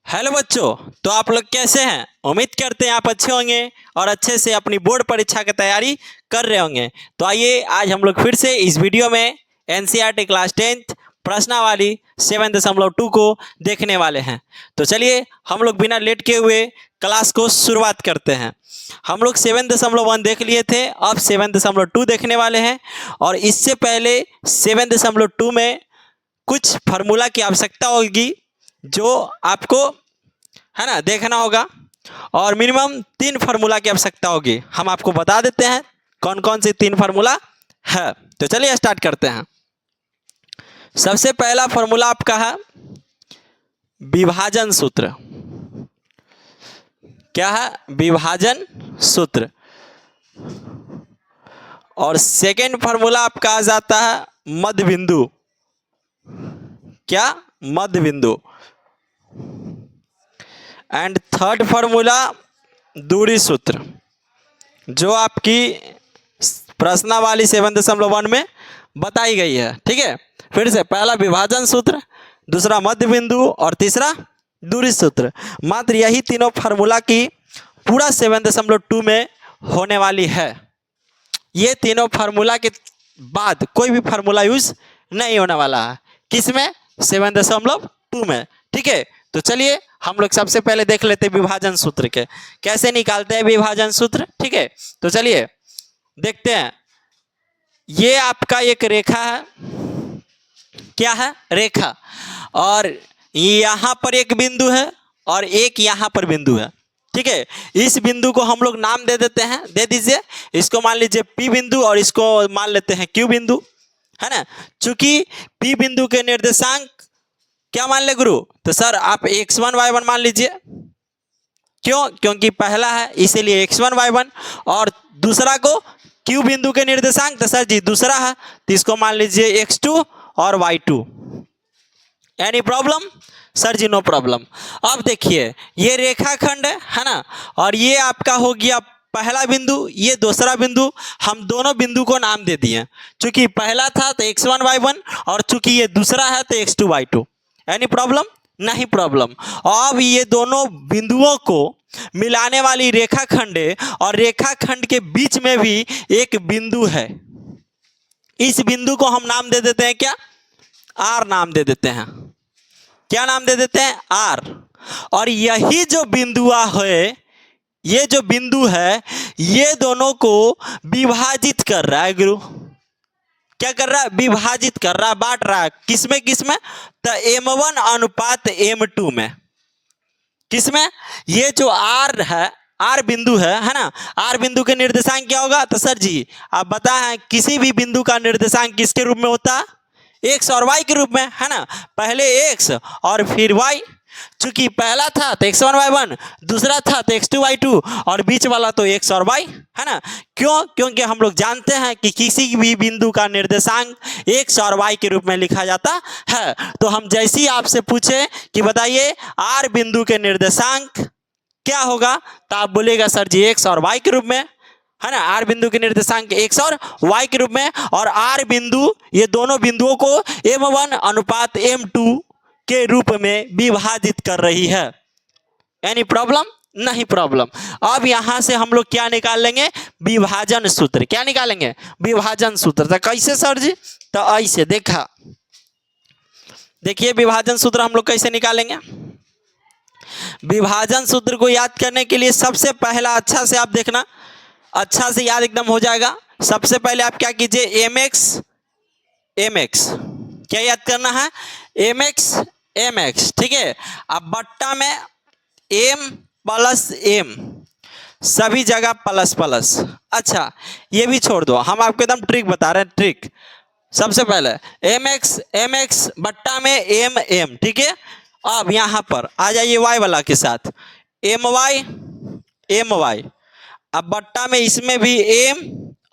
Hello बच्चों, तो आप लोग कैसे हैं? उम्मीद करते हैं आप अच्छे होंगे और अच्छे से अपनी बोर्ड परीक्षा की तैयारी कर रहे होंगे। तो आइए आज हम लोग फिर से इस वीडियो में एनसीईआरटी क्लास 10th प्रश्नावली 7.2 को देखने वाले हैं। तो चलिए हम लोग बिना लेट के हुए क्लास को शुरुआत करते हैं। हम लोग 7.1 देख लिए थे, अब 7.2 देखने वाले हैं। और इससे पहले 7.2 में कुछ फार्मूला की आवश्यकता होगी जो आपको है ना देखना होगा, और मिनिमम 3 फार्मूला की आवश्यकता होगी। हम आपको बता देते हैं कौन कौन सी 3 फार्मूला है। तो चलिए स्टार्ट करते हैं। सबसे पहला फार्मूला आपका है विभाजन सूत्र। क्या है? विभाजन सूत्र। और सेकेंड फार्मूला आपका आ जाता है मध्य बिंदु। क्या? मध्य बिंदु। एंड थर्ड फार्मूला दूरी सूत्र, जो आपकी प्रश्नावली 7.1 में बताई गई है। ठीक है, फिर से पहला विभाजन सूत्र, दूसरा मध्य बिंदु और तीसरा दूरी सूत्र। मात्र यही तीनों फार्मूला की पूरा 7.2 में होने वाली है। ये तीनों फार्मूला के बाद कोई भी फार्मूला यूज नहीं होने वाला है। किसमें? 7.2 में। ठीक है, तो चलिए हम लोग सबसे पहले देख लेते हैं विभाजन सूत्र के कैसे निकालते हैं विभाजन सूत्र। ठीक है, तो चलिए देखते हैं। ये आपका एक रेखा है। क्या है? रेखा। और यहाँ पर एक बिंदु है और एक यहाँ पर बिंदु है। ठीक है, इस बिंदु को हम लोग नाम दे देते हैं, दे दीजिए। इसको मान लीजिए P बिंदु और इसको मान लेते हैं Q बिंदु, है ना। चूंकि P बिंदु के निर्देशांक क्या मान ले गुरु? तो सर आप x1 y1 मान लीजिए। क्यों? क्योंकि पहला है इसीलिए x1 y1, और दूसरा को Q बिंदु के निर्देशांक, तो सर जी दूसरा है तो इसको मान लीजिए x2 और y2। Any problem? सर जी नो प्रॉब्लम। अब देखिए ये रेखाखंड है ना, और ये आपका हो गया पहला बिंदु, ये दूसरा बिंदु। हम दोनों बिंदु को नाम दे दिए। चूंकि पहला था तो x1 y1 और चूंकि ये दूसरा है तो x2 y2। Any problem? नहीं प्रॉब्लम। अब ये दोनों बिंदुओं को मिलाने वाली रेखाखंड है, और रेखाखंड के बीच में भी एक बिंदु है। इस बिंदु को हम नाम दे देते हैं क्या? R नाम दे देते हैं। क्या नाम दे देते हैं? R। और यही जो बिंदुआ है, ये जो बिंदु है, ये दोनों को विभाजित कर रहा है गुरु। क्या कर रहा है? विभाजित कर रहा है, बांट रहा है। किसमें किसमें? तो M1 अनुपात M2 में। किसमें? ये जो R है, R बिंदु है ना, R बिंदु के निर्देशांक क्या होगा? तो सर जी आप बताएं किसी भी बिंदु का निर्देशांक किसके रूप में होता है? x और y के रूप में, है ना। पहले x और फिर y। चूंकि पहला था तो x1 y1, दूसरा था तो x2 y2, और बीच वाला तो x और y, है ना। क्यों? क्योंकि हम लोग जानते हैं कि किसी भी बिंदु का निर्देशांक x और y के रूप में लिखा जाता है। तो हम जैसे ही आपसे पूछे कि बताइए r बिंदु के निर्देशांक क्या होगा, तो आप बोलेगा सर जी x और y के रूप में, है ना। R बिंदु के निर्देशांक x और y के रूप में, और R बिंदु ये दोनों बिंदुओं को M1 अनुपात M2 के रूप में विभाजित कर रही है। Any problem? नहीं प्रॉब्लम। अब यहां से हम लोग क्या निकाल लेंगे? विभाजन सूत्र। क्या निकालेंगे? विभाजन सूत्र। तो कैसे सर जी? तो ऐसे देखा, देखिए विभाजन सूत्र हम लोग कैसे निकालेंगे। विभाजन सूत्र को याद करने के लिए सबसे पहला अच्छा से आप देखना, अच्छा से याद एकदम हो जाएगा। सबसे पहले आप क्या कीजिए, mx क्या याद करना है? mx। ठीक है, अब बट्टा में m प्लस m, सभी जगह प्लस प्लस। अच्छा ये भी छोड़ दो, हम आपको एकदम ट्रिक बता रहे हैं, ट्रिक। सबसे पहले mx बट्टा में m। ठीक है, अब यहां पर आ जाइए y वाला के साथ, my। अब बट्टा में इसमें भी m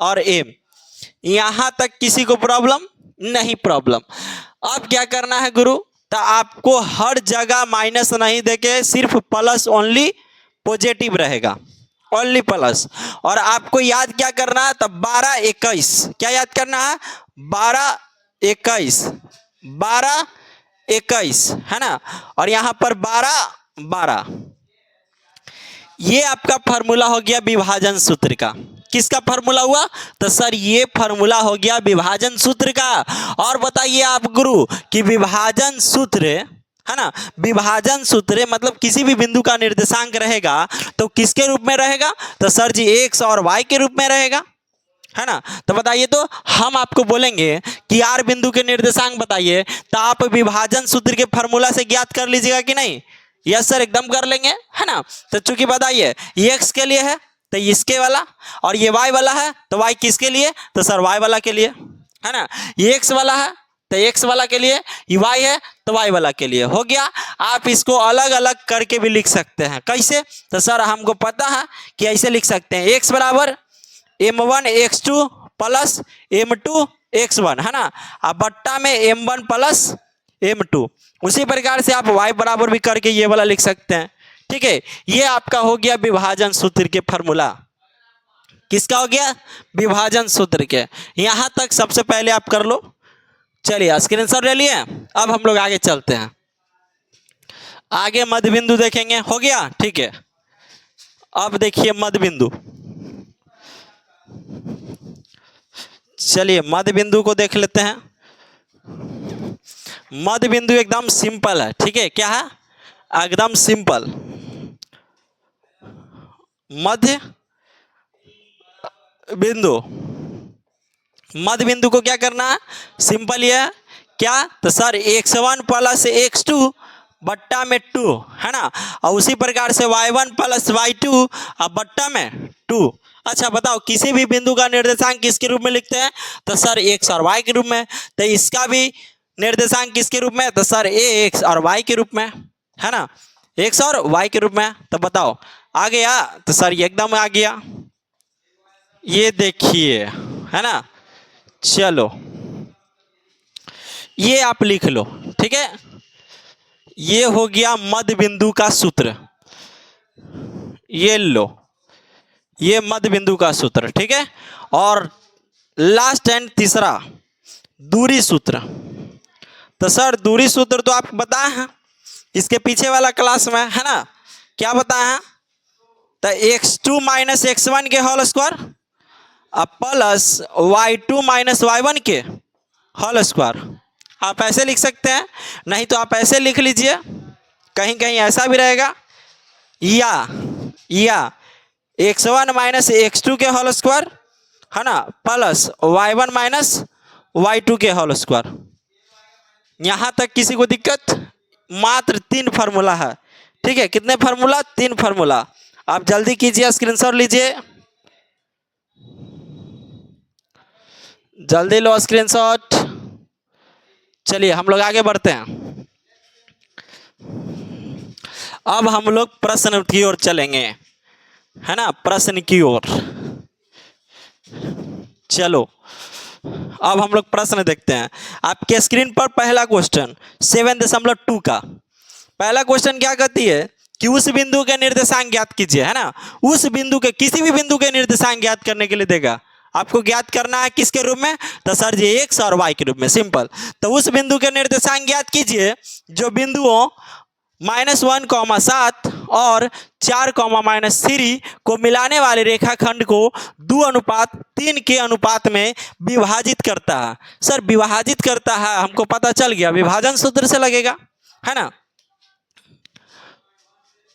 और m। यहां तक किसी को प्रॉब्लम? नहीं प्रॉब्लम। अब क्या करना है गुरु? तो आपको हर जगह माइनस नहीं देके सिर्फ प्लस, ओनली पॉजिटिव रहेगा, ओनली प्लस। और आपको याद क्या करना है? तो 12 21। क्या याद करना है? 12 21 है ना। और यहां पर 12 12। ये आपका फॉर्मूला हो गया विभाजन सूत्र का। किसका फॉर्मूला हुआ? तो सर ये फॉर्मूला हो गया विभाजन सूत्र का। और बताइए आप गुरु कि विभाजन सूत्र है ना, विभाजन सूत्र मतलब किसी भी बिंदु का निर्देशांक रहेगा तो किसके रूप में रहेगा? तो सर जी एक्स और वाई के रूप में रहेगा, है ना। तो बताइए, तो हम आपको बोलेंगे कि आर बिंदु के निर्देशांक बताइए, तो आप विभाजन सूत्र के फॉर्मूला से ज्ञात कर लीजिएगा कि नहीं? यस सर, एकदम कर लेंगे, है ना। तो चूंकि बताइए ये एक्स के लिए है तो इसके वाला, और ये वाई वाला है तो वाई किसके लिए? तो सर वाई वाला के लिए, है ना। ये एक्स वाला है तो एक्स वाला के लिए, ये वाई है तो वाई वाला के लिए। हो गया। आप इसको अलग अलग करके भी लिख सकते हैं। कैसे? तो सर हमको पता है कि ऐसे लिख सकते हैं, एक्स बराबर m1 x2 plus m2 x1, है ना। अब बट्टा में m1 प्लस m2। उसी प्रकार से आप y बराबर भी करके ये वाला लिख सकते हैं। ठीक है, ये आपका हो गया विभाजन सूत्र के फॉर्मूला। किसका हो गया? विभाजन सूत्र के। यहां तक सबसे पहले आप कर लो। चलिए स्क्रीनशॉट ले लिए। अब हम लोग आगे चलते हैं, आगे मध्य बिंदु देखेंगे। हो गया, ठीक है। अब देखिए मध्य बिंदु। चलिए मध्य बिंदु को देख लेते हैं। मध्य बिंदु एकदम सिंपल है, ठीक है। क्या है? एकदम सिंपल। मध्य बिंदु, मध्य बिंदु को क्या करना है? सिंपल ये है। क्या? तो सर x1 प्लस x2 बट्टा में 2, है ना। और उसी प्रकार से y1 प्लस y2 बट्टा में 2। अच्छा बताओ, किसी भी बिंदु का निर्देशांक किसके रूप में लिखते हैं? तो सर x और y के रूप में। तो इसका भी निर्देशांक किसके रूप में? तो सर x और y के रूप में, है ना, x और y के रूप में। तो बताओ आ गया? तो सर ये एकदम आ गया, ये देखिए, है ना। चलो ये आप लिख लो, ठीक है। ये हो गया मध्य बिंदु का सूत्र, ये लो, ये मध्य बिंदु का सूत्र, ठीक है। और लास्ट एंड तीसरा दूरी सूत्र। तो सर दूरी सूत्र तो आप बताए हैं इसके पीछे वाला क्लास में, है ना। क्या बताए हैं? तो x2 माइनस x1 के whole square plus y2 minus y1 के होल स्क्वायर। आप ऐसे लिख सकते हैं, नहीं तो आप ऐसे लिख लीजिए, कहीं कहीं ऐसा भी रहेगा, या x1 माइनस x2 के होल स्क्वायर, है ना, प्लस y1 माइनस y2 के होल स्क्वायर। यहां तक किसी को दिक्कत? मात्र 3 फार्मूला है, ठीक है। कितने फार्मूला? 3 फार्मूला। आप जल्दी कीजिए, स्क्रीनशॉट लीजिए, जल्दी लो स्क्रीनशॉट। चलिए हम लोग आगे बढ़ते हैं। अब हम लोग प्रश्न की ओर चलेंगे, है ना, प्रश्न की ओर। चलो अब हम लोग प्रश्न देखते हैं। आपके स्क्रीन पर पहला क्वेश्चन 7.2 का पहला क्वेश्चन क्या कहती है कि उस बिंदु के निर्देशांक ज्ञात कीजिए, है ना। उस बिंदु के, किसी भी बिंदु के निर्देशांक ज्ञात करने के लिए देगा, आपको ज्ञात करना है किसके रूप में? तो सर जी एक्स और वाई के रूप में, सिंपल। तो उस बिंदु के निर्देशांक ज्ञात कीजिए जो बिंदुओं -1,7 और 4,-3 को मिलाने वाले रेखाखंड को 2:3 के अनुपात में विभाजित करता है। सर विभाजित करता है, हमको पता चल गया, विभाजन सूत्र से लगेगा, है ना।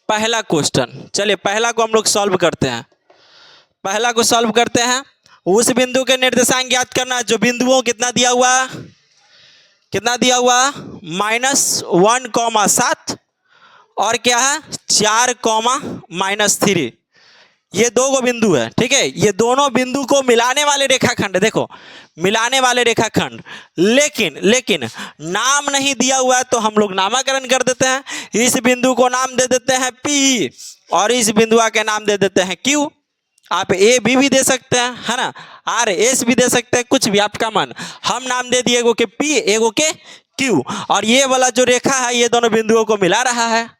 पहला क्वेश्चन, चलिए पहला को हम लोग सॉल्व करते हैं। पहला को सॉल्व करते हैं। उस बिंदु के निर्देशांक ज्ञात करना जो बिंदुओं कितना दिया हुआ, कितना दिया हुआ? -1,7 और क्या है 4,-3। ये 2 बिंदु है, ठीक है। ये दोनों बिंदु को मिलाने वाले रेखाखंड, देखो मिलाने वाले रेखाखंड, लेकिन नाम नहीं दिया हुआ है तो हम लोग नामकरण कर देते हैं। इस बिंदु को नाम दे देते हैं P और इस बिंदु के नाम दे देते हैं Q। आप A B भी दे सकते हैं, है ना, R S भी दे सकते हैं, कुछ भी आपका मन। हम नाम दे दिए एगो के P, एगो के Q। और ये वाला जो रेखा है ये दोनों बिंदुओं को मिला रहा है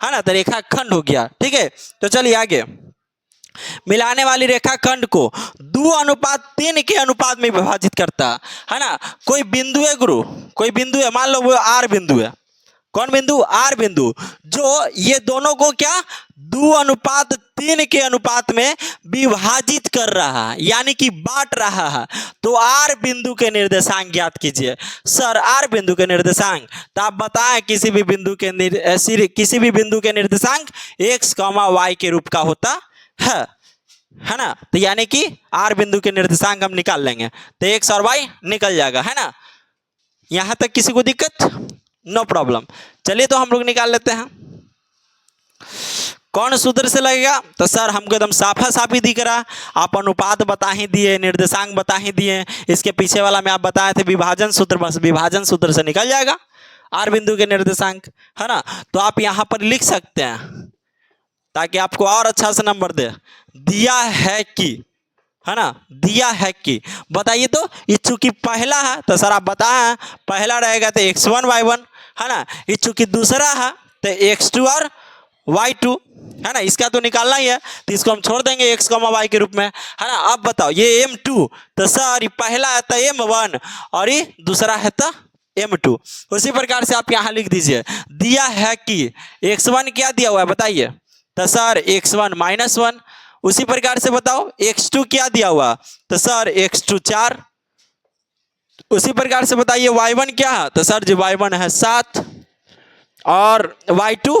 ना, तो रेखाखंड हो गया, ठीक है। तो चलिए आगे, मिलाने वाली रेखाखंड को 2:3 के अनुपात में विभाजित करता है ना। कोई बिंदु है गुरु, कोई बिंदु है, मान लो वो R बिंदु है, कौन बिंदु? आर बिंदु, जो ये दोनों को क्या 2:3 के अनुपात में विभाजित कर रहा है, यानी कि बांट रहा है। तो आर बिंदु के निर्देशांक ज्ञात कीजिए। सर आर बिंदु के निर्देशांक, तो आप बताएं किसी भी बिंदु के निर्देशांक x, y के रूप का होता है ना। तो यानी कि आर बिंदु के निर्देशांक हम निकाल लेंगे, तो x और y निकल जाएगा, है ना। यहां तक किसी को दिक्कत? No problem. चलिए तो हम लोग निकाल लेते हैं। कौन सूत्र से लगेगा? तो सर हमको एकदम साफा साफी दिख रहा, आप अनुपात बता ही दिए, निर्देशांक बता ही दिए, इसके पीछे वाला में आप बताए थे विभाजन सूत्र, बस विभाजन सूत्र से निकल जाएगा आर बिंदु के निर्देशांक, है ना। तो आप यहां पर लिख सकते हैं ताकि आपको और अच्छा से नंबर दे। दिया है कि, है ना, दिया है कि, बताइए तो। ये चूंकि पहला है तो सर आप बताएं पहला रहेगा तो x1 y1, है ना। ये चूंकि दूसरा है तो x2 और y2, है ना। इसका तो निकालना ही है, तो इसको हम छोड़ देंगे x, y के रूप में, है ना। अब बताओ ये m2, तो सर ये पहला है तो m1 और ये दूसरा है तो m2। उसी प्रकार से आप यहाँ लिख दीजिए दिया है कि x1 क्या दिया हुआ है बताइए, तो सर x1 -1। उसी प्रकार से बताओ x2 क्या दिया हुआ, तो सर x2 4। उसी प्रकार से बताइए y1 क्या है, तो सर जी y1 है 7 और y2,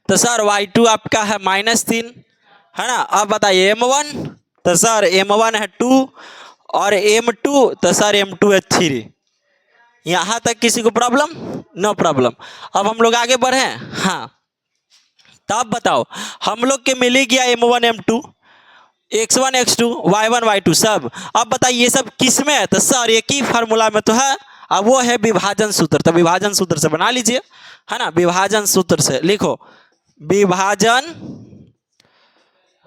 तो सर y2 आपका है -3, है ना। अब बताइए m1, तो सर m1 है 2 और m2, तो सर m2 है 3। यहां तक किसी को प्रॉब्लम? No problem. अब हम लोग आगे बढ़े। हाँ, तब बताओ हम लोग के मिल गया m1 m2, x1 x2 y1 y2 सब। अब बताइए ये सब किस में है, तो सर एक ही फार्मूला में तो है, अब वो है विभाजन सूत्र। तो विभाजन सूत्र से बना लीजिए, है ना। विभाजन सूत्र से लिखो, विभाजन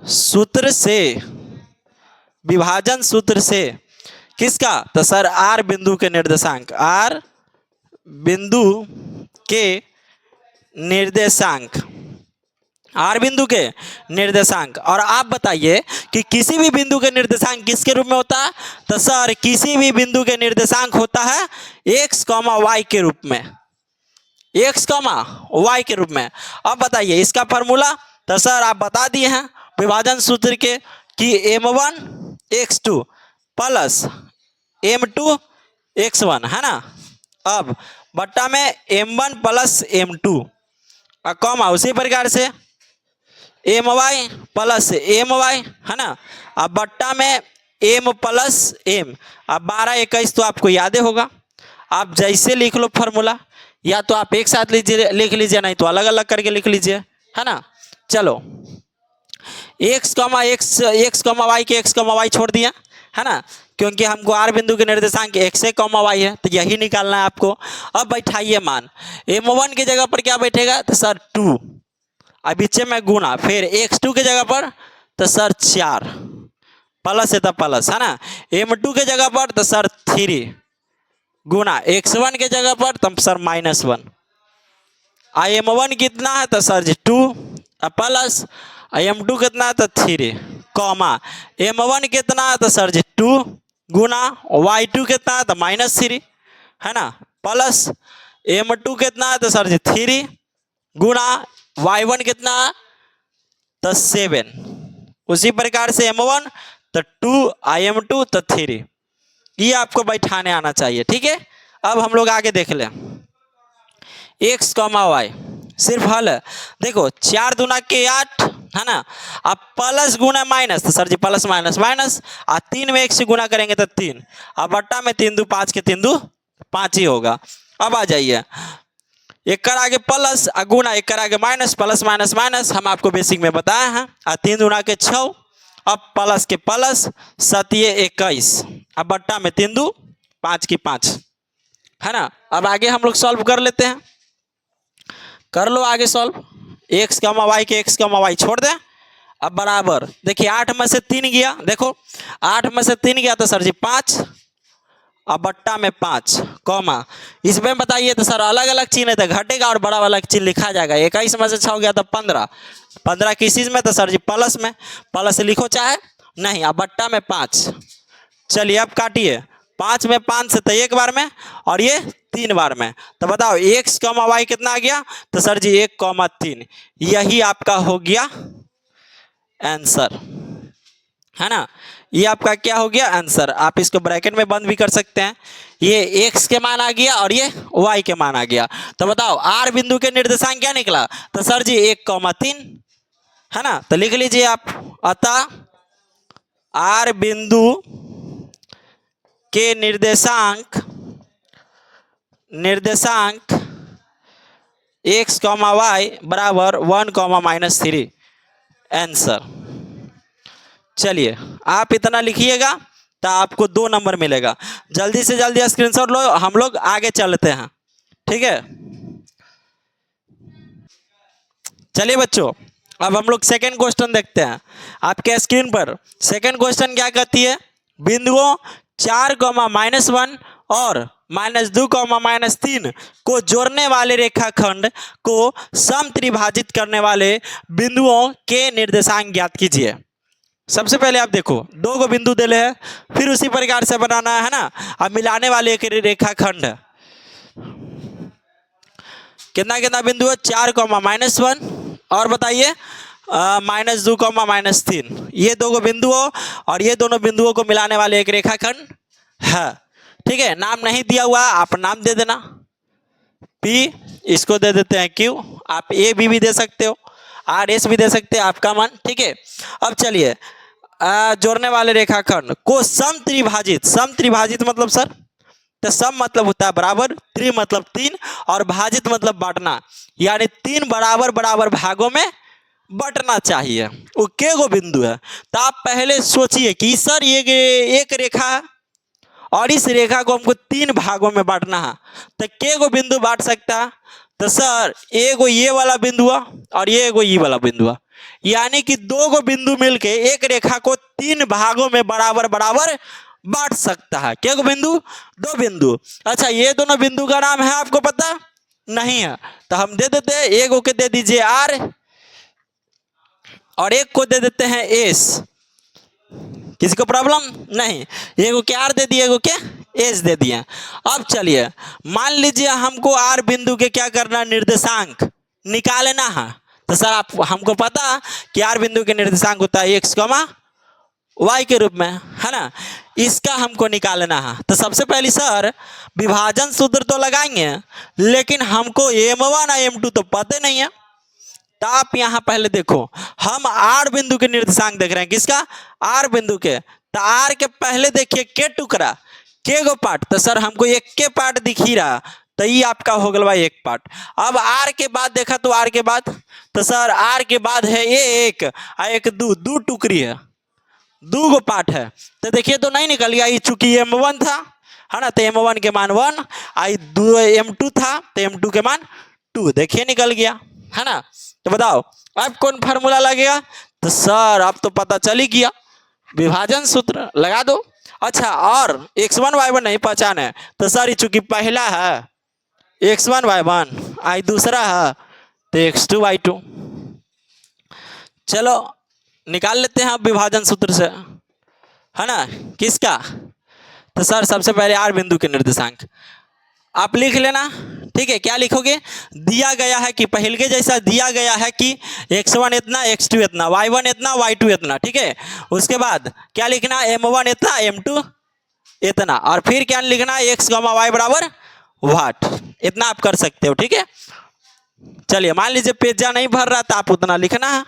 सूत्र से, विभाजन सूत्र से किसका, तो सर आर बिंदु के निर्देशांक, आर बिंदु के निर्देशांक, आर बिंदु के निर्देशांक। और आप बताइए कि किसी भी बिंदु के निर्देशांक किसके रूप में होता है, तो सर किसी भी बिंदु के निर्देशांक होता है x, y के रूप में, x, y के रूप में। अब बताइए इसका फार्मूला, तो सर आप बता दिए हैं विभाजन सूत्र के कि m1 x2 plus m2 x1, है ना। अब बट्टा में m1 प्लस m2 और कॉमा, उसी प्रकार से my प्लस my, है ना। अब बट्टा में m प्लस m। अब 12 21 तो आपको याद होगा, आप जैसे लिख लो फार्मूला, या तो आप एक साथ लिख लीजिए, नहीं तो अलग अलग करके लिख लीजिए, है ना। चलो x, y के x, y छोड़ दिया, है ना, क्योंकि हमको आर बिंदु के निर्देशांक x है, y है, तो यही निकालना है आपको। अब बैठाइए मान, m1 की जगह पर क्या बैठेगा, तो सर 2, अब बीचे में गुना, फिर x2 की जगह पर तो सर 4, प्लस है तो प्लस, है ना। m2 के जगह पर तो सर 3 गुना, x1 के जगह पर तो सर -1। m1 कितना है, तो सर जी 2 प्लस m2 कितना है, तो 3 कॉमा, m1 कितना है, तो सर जी 2 गुना, y2 कितना है, तो -3, है ना, प्लस m2 कितना है, तो सर जी 3 गुना, y1 कितना, तो 7। उसी प्रकार से m1 तो 2, m2 तो 3। ये आपको बैठाने आना चाहिए, ठीक है। अब हम लोग आगे देख लें, x, y सिर्फ हल है। देखो 4 दूना के 8, है ना। अब प्लस गुना माइनस, तो सर जी प्लस माइनस माइनस, और 3 में 1 से गुना करेंगे तो 3, अब बट्टा में 3 2 5 के 3 2 5 ही होगा। अब आ जाइए, एक कर आगे प्लस गुना, एक कर आगे माइनस, प्लस माइनस माइनस हम आपको बेसिक में बताए हैं। 3 दूना के 6, अब प्लस के प्लस, 7 21, अब बट्टा में 3 2 5 की 5, है ना। अब आगे हम लोग सॉल्व कर लेते हैं, कर लो आगे सॉल्व। x, y के x, y छोड़ दें, अब बराबर देखिए 8 में से 3 गया, देखो 8 में से 3 गया तो सर जी 5, अब बट्टा में 5 कॉमा, इसमें बताइए तो सर अलग अलग चिन्ह है तो घटेगा और बड़ा वाला चिन्ह लिखा जाएगा। 21 में से 6 गया तो 15, 15 किस चीज में, तो सर जी प्लस में, प्लस लिखो चाहे नहीं, अब बट्टा में 5। चलिए अब काटिए, 5 में 5 से तो एक बार में, और ये 3 बार में। तो बताओ x, y कितना आ गया? तो सर जी 1,3। यही आपका हो गया आंसर, है ना। ये आपका क्या हो गया? आंसर। आप इसको ब्रैकेट में बंद भी कर सकते हैं। ये x के मान आ गया और ये y के मान आ गया। तो बताओ r बिंदु के निर्देशांक क्या निकला? तो सर जी 1,3, है ना। तो लिख लीजिए आप, अतः r बिंदु के निर्देशांक x, y बराबर 1,-3। आंसर। चलिए आप इतना लिखिएगा तो आपको 2 नंबर मिलेगा। जल्दी से जल्दी स्क्रीनशॉट लो, हम लोग आगे चलते हैं, ठीक है। चलिए बच्चों, अब हम लोग सेकंड क्वेश्चन देखते हैं आपके स्क्रीन पर। सेकंड क्वेश्चन क्या कहती है? बिंदुओं 4,-1 और -2,-3 को जोड़ने वाले रेखाखंड को समत्रिभाजित करने वाले बिंदुओं के निर्देशांक ज्ञात कीजिए। सबसे पहले आप देखो, 2 को बिंदु दिले हैं, फिर उसी प्रकार से बनाना है ना। अब मिलाने वाले एक रेखाखंड है। कितना कितना बिंदु है? 4,-1 और बताइए -2,-3। ये 2 बिंदु हो और ये दोनों बिंदुओं को मिलाने वाले एक रेखाखंड है, ठीक है। नाम नहीं दिया हुआ, आप नाम दे देना। P, इसको दे देते हैं Q। आप AB भी दे सकते हो, RS भी दे सकते हैं, आपका मन, ठीक है। अब चलिए जोड़ने वाले रेखाखंड को समत्रिभाजित। समत्रिभाजित मतलब सर, तो सम मतलब होता है बराबर, त्रि मतलब 3 और भाजित मतलब बांटना, यानी 3 बराबर बराबर भागों में बंटना चाहिए। वो के गो बिंदु है? तो आप पहले सोचिए कि सर ये एक रेखा है और इस रेखा को हमको 3 भागों में बांटना है, तो के गो बिंदु बांट सकता है? तो सर एगो ये वाला बिंदु है और ये एगो ये वाला बिंदु है, यानी कि 2 गो बिंदु मिलके एक रेखा को 3 भागों में बराबर बराबर बांट सकता है। क्या गो बिंदु? 2 बिंदु। अच्छा, ये दोनों बिंदु का नाम है आपको पता नहीं है? तो हम दे देते हैं, एगो के दे दीजिए R और एक को दे देते हैं S। किसी को प्रॉब्लम नहीं? एगो के R दे दिए, एगो के S दे दिए। अब चलिए मान लीजिए हमको R बिंदु के क्या करना, निर्देशांक निकालना है। तो सर आप हमको पता कि R बिंदु के निर्देशांक होता है x, y के रूप में, है ना। इसका हमको निकालना है। तो सबसे पहले सर विभाजन सूत्र तो लगाएंगे, लेकिन हमको M1 और M2 तो पता नहीं है। तो आप यहाँ पहले देखो, हम R बिंदु के निर्देशांक देख रहे हैं, किसका? R बिंदु के। तो R के पहले देखिए के टुकड़ा, के गो पार्ट। तो सर हमको एक के पार्ट दिख ही रहा, तो ये आपका हो गया एक पार्ट। अब R के बाद देखा तो R के बाद, तो सर R के बाद है एक और एक दो टुकड़ी है, 2 गो पार्ट है। तो देखिए तो नहीं निकल गया, ये चूंकि M1 था, है ना, तो M1 के मान 1, आई M2 था तो M2 के मान 2, देखिए निकल गया, है ना। तो बताओ अब कौन फार्मूला लगेगा? तो सर अब तो पता चल ही गया, विभाजन सूत्र लगा दो। अच्छा, और x1 y1 नहीं पहचान है, तो सर ये चूंकि पहला है x1 y1, आई दूसरा है तो x2 y2। चलो निकाल लेते हैं अब विभाजन सूत्र से, है ना। किसका? तो सर सबसे पहले R बिंदु के निर्देशांक आप लिख लेना, ठीक है। क्या लिखोगे? दिया गया है कि पहले के जैसा दिया गया है कि x1 इतना, x2 इतना, y1 इतना, y2 इतना, ठीक है। उसके बाद क्या लिखना? M1 इतना, M2 इतना, और फिर क्या लिखना? x, y बराबर वाट। इतना आप कर सकते हो, ठीक है। चलिए मान लीजिए पेजा नहीं भर रहा तो आप उतना लिखना है।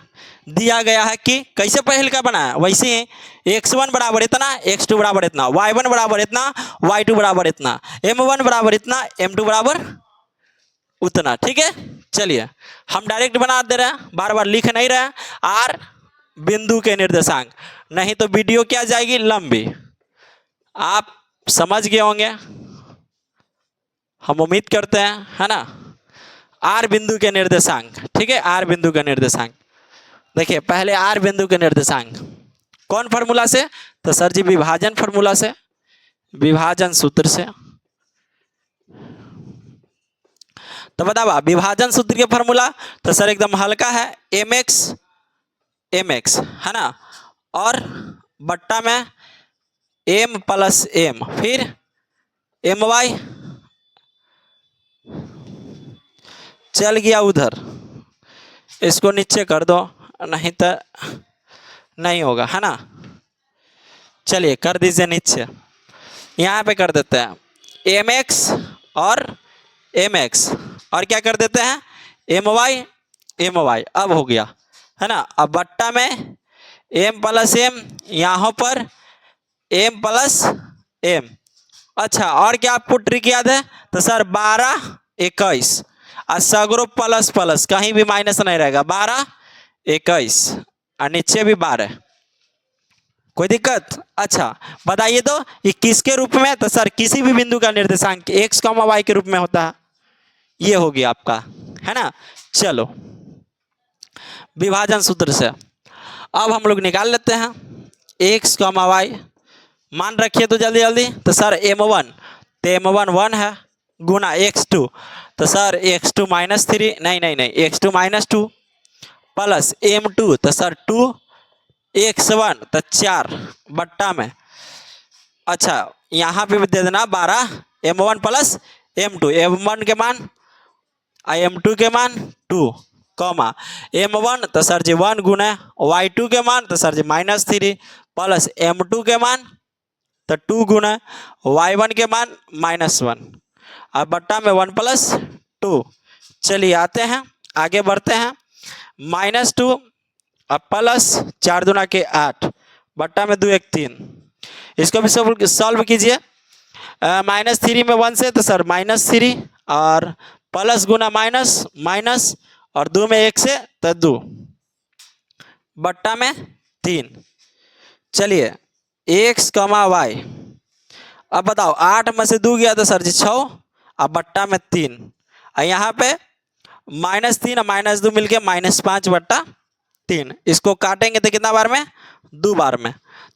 दिया गया है कि कैसे पहल का बना है वैसे ही x1 बराबर इतना, x2 बराबर इतना, y1 बराबर इतना, y2 बराबर इतना, m1 बराबर इतना, m2 बराबर उतना, ठीक है। चलिए हम डायरेक्ट बना दे रहे हैं, बार बार लिख नहीं रहे हैं। R बिंदु के निर्देशांक, नहीं तो वीडियो क्या जाएगी लंबी। आप समझ गए होंगे, हम उम्मीद करते हैं, है ना। R बिंदु के निर्देशांक, ठीक है। R बिंदु का निर्देशांक देखिए, पहले R बिंदु के निर्देशांक कौन फार्मूला से? तो सर जी विभाजन फार्मूला से, विभाजन सूत्र से। तो बताओ विभाजन सूत्र के फार्मूला, तो सर एकदम हल्का है, mx, है ना, और बट्टा में एम प्लस एम, फिर एम वाई चल गया उधर, इसको नीचे कर दो, नहीं तो नहीं होगा, है ना। चलिए कर दीजिए नीचे, यहाँ पे कर देते हैं एम एक्स और एम एक्स, और क्या कर देते हैं एम वाई, अब हो गया, है ना। अब बट्टा में एम प्लस एम, यहाँ पर एम प्लस एम। अच्छा, और क्या आपको ट्रिक याद है? तो सर 12 21 और सगरो प्लस प्लस, कहीं भी माइनस नहीं रहेगा, 12 21 और नीचे भी 12, कोई दिक्कत? अच्छा बताइए तो ये किसके रूप में? तो सर किसी भी बिंदु का निर्देशांक एक्स कॉमा वाई के रूप में होता है, ये हो गया आपका, है ना। चलो विभाजन सूत्र से अब हम लोग निकाल लेते हैं एक्स कॉमा वाई, मान रखिए तो जल्दी जल्दी। तो सर m1, तो m1 1 है, गुना x2, तो सर x2 -3, नहीं x2 -2 प्लस m2, तो सर 2 x1, तो 4 बट्टा में, अच्छा यहाँ पे भी दे देना 12 m1 प्लस m2, m1 के मान m2 के मान 2 कॉमा m1, तो सर जी 1 गुना y2 के मान, तो सर जी -3 प्लस m2 के मान, तो 2 गुना y1 के मान -1, अब बट्टा में 1 प्लस 2। चलिए आते हैं आगे बढ़ते हैं, -2 अब प्लस 4 दूना के 8 बट्टा में 2 1 3, इसको भी सॉल्व कीजिए। -3 में 1 से, तो सर -3 और प्लस गुना माइनस माइनस और 2 में 1 से, तो 2 बट्टा में 3। चलिए एक्स कमा वाई, अब बताओ 8 में से 2 गया तो सर जी 6, अब बट्टा में 3, और यहाँ पे -3 और -2 मिलके -5 बट्टा 3, इसको काटेंगे तो कितना बार में? 2 बार में।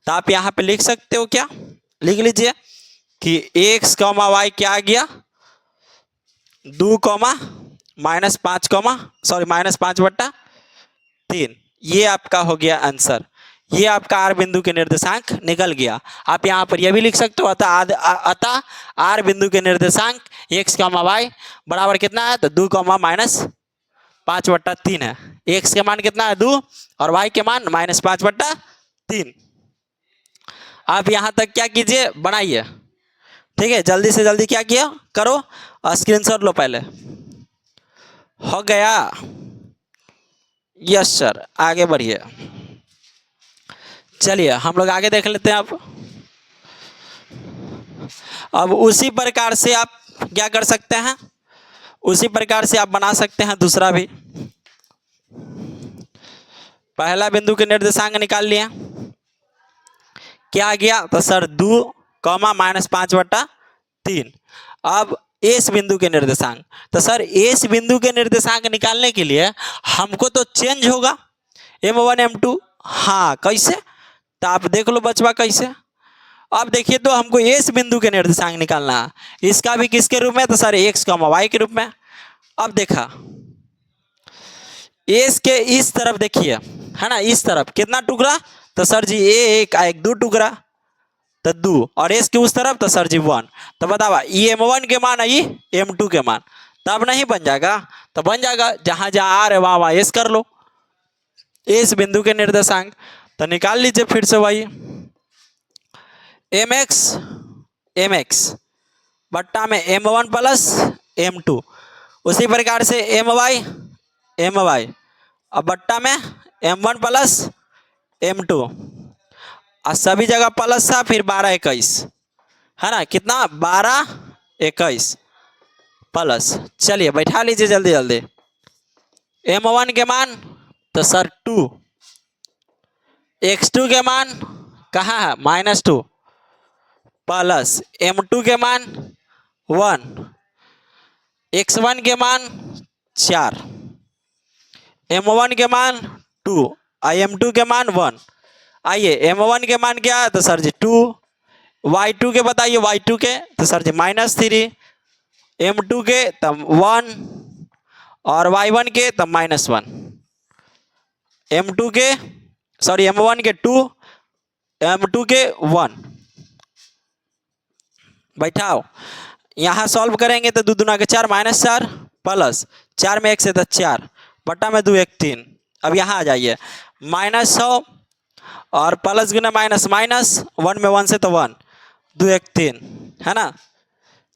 तो आप यहाँ पे लिख सकते हो, क्या लिख लीजिए कि एक्स कॉमा वाई क्या आ गया 2 कॉमा -5 बट्टा 3, ये आपका हो गया आंसर। ये आपका आर बिंदु के निर्देशांक निकल गया। आप यहाँ पर यह भी लिख सकते हो, अतः आर बिंदु के निर्देशांक एक्स कॉमा वाई बराबर कितना है? तो 2 कॉमा -5 बट्टा 3 है। एक्स के मान कितना है? 2 और वाई के मान -5 बट्टा 3। आप यहाँ तक क्या कीजिए, बनाइए, ठीक है। जल्दी से जल्दी क्या किया करो, स्क्रीनशॉट लो पहले। हो गया? यस सर, आगे बढ़िए। चलिए हम लोग आगे देख लेते हैं। अब उसी प्रकार से आप क्या कर सकते हैं, उसी प्रकार से आप बना सकते हैं दूसरा भी। पहला बिंदु के निर्देशांक निकाल लिया, क्या आ गया? तो सर 2 कॉमा -5 बट्टा 3। अब एस बिंदु के निर्देशांक, तो सर एस बिंदु के निर्देशांक निकालने के लिए हमको तो चेंज होगा m1 m2। हाँ कैसे? तो आप देख लो बचवा कैसे। अब देखिए तो हमको एस बिंदु के निर्देशांक निकालना है, इसका भी किसके रूप में? तो सर एक्स कॉमा वाई के रूप में। अब देखा एस के इस तरफ देखिए, है ना, इस तरफ कितना टुकड़ा? तो सर जी एक 2 टुकड़ा, तो 2, और एस के उस तरफ तो सर जी 1। तो बतावा ये m1 के मान है, ये m2 के मान, तब नहीं बन जाएगा? तो बन जाएगा, जहां जहां आर है वहां वहां एस कर लो, एस बिंदु के निर्देशांक। तो निकाल लीजिए फिर से वही एम एक्स बट्टा में m1 प्लस m2, उसी प्रकार से एम वाई अब बट्टा में m1 प्लस m2, और सभी जगह प्लस था, फिर 12 21, है ना, कितना 12 21 प्लस। चलिए बैठा लीजिए जल्दी जल्दी। m1 के मान तो सर 2, x2 के मान कहाँ है? -2 प्लस m2 के मान 1, x1 के मान 4, m1 के मान 2 और m2 के मान 1। आइए m1 के मान क्या है? तो सर जी 2, y2 के बताइए, y2 के तो सर जी -3, m2 के तब 1 और y1 के तब -1, m1 के 2, m2 के 1, बैठाओ। यहाँ सॉल्व करेंगे तो 2 दूना के 4 -4 प्लस 4 में 1 से 4 बटा में 2 1 3। अब यहाँ आ जाइए -100 और प्लस गुना माइनस माइनस 1 में 1 से तो 1 2 1 3 है ना।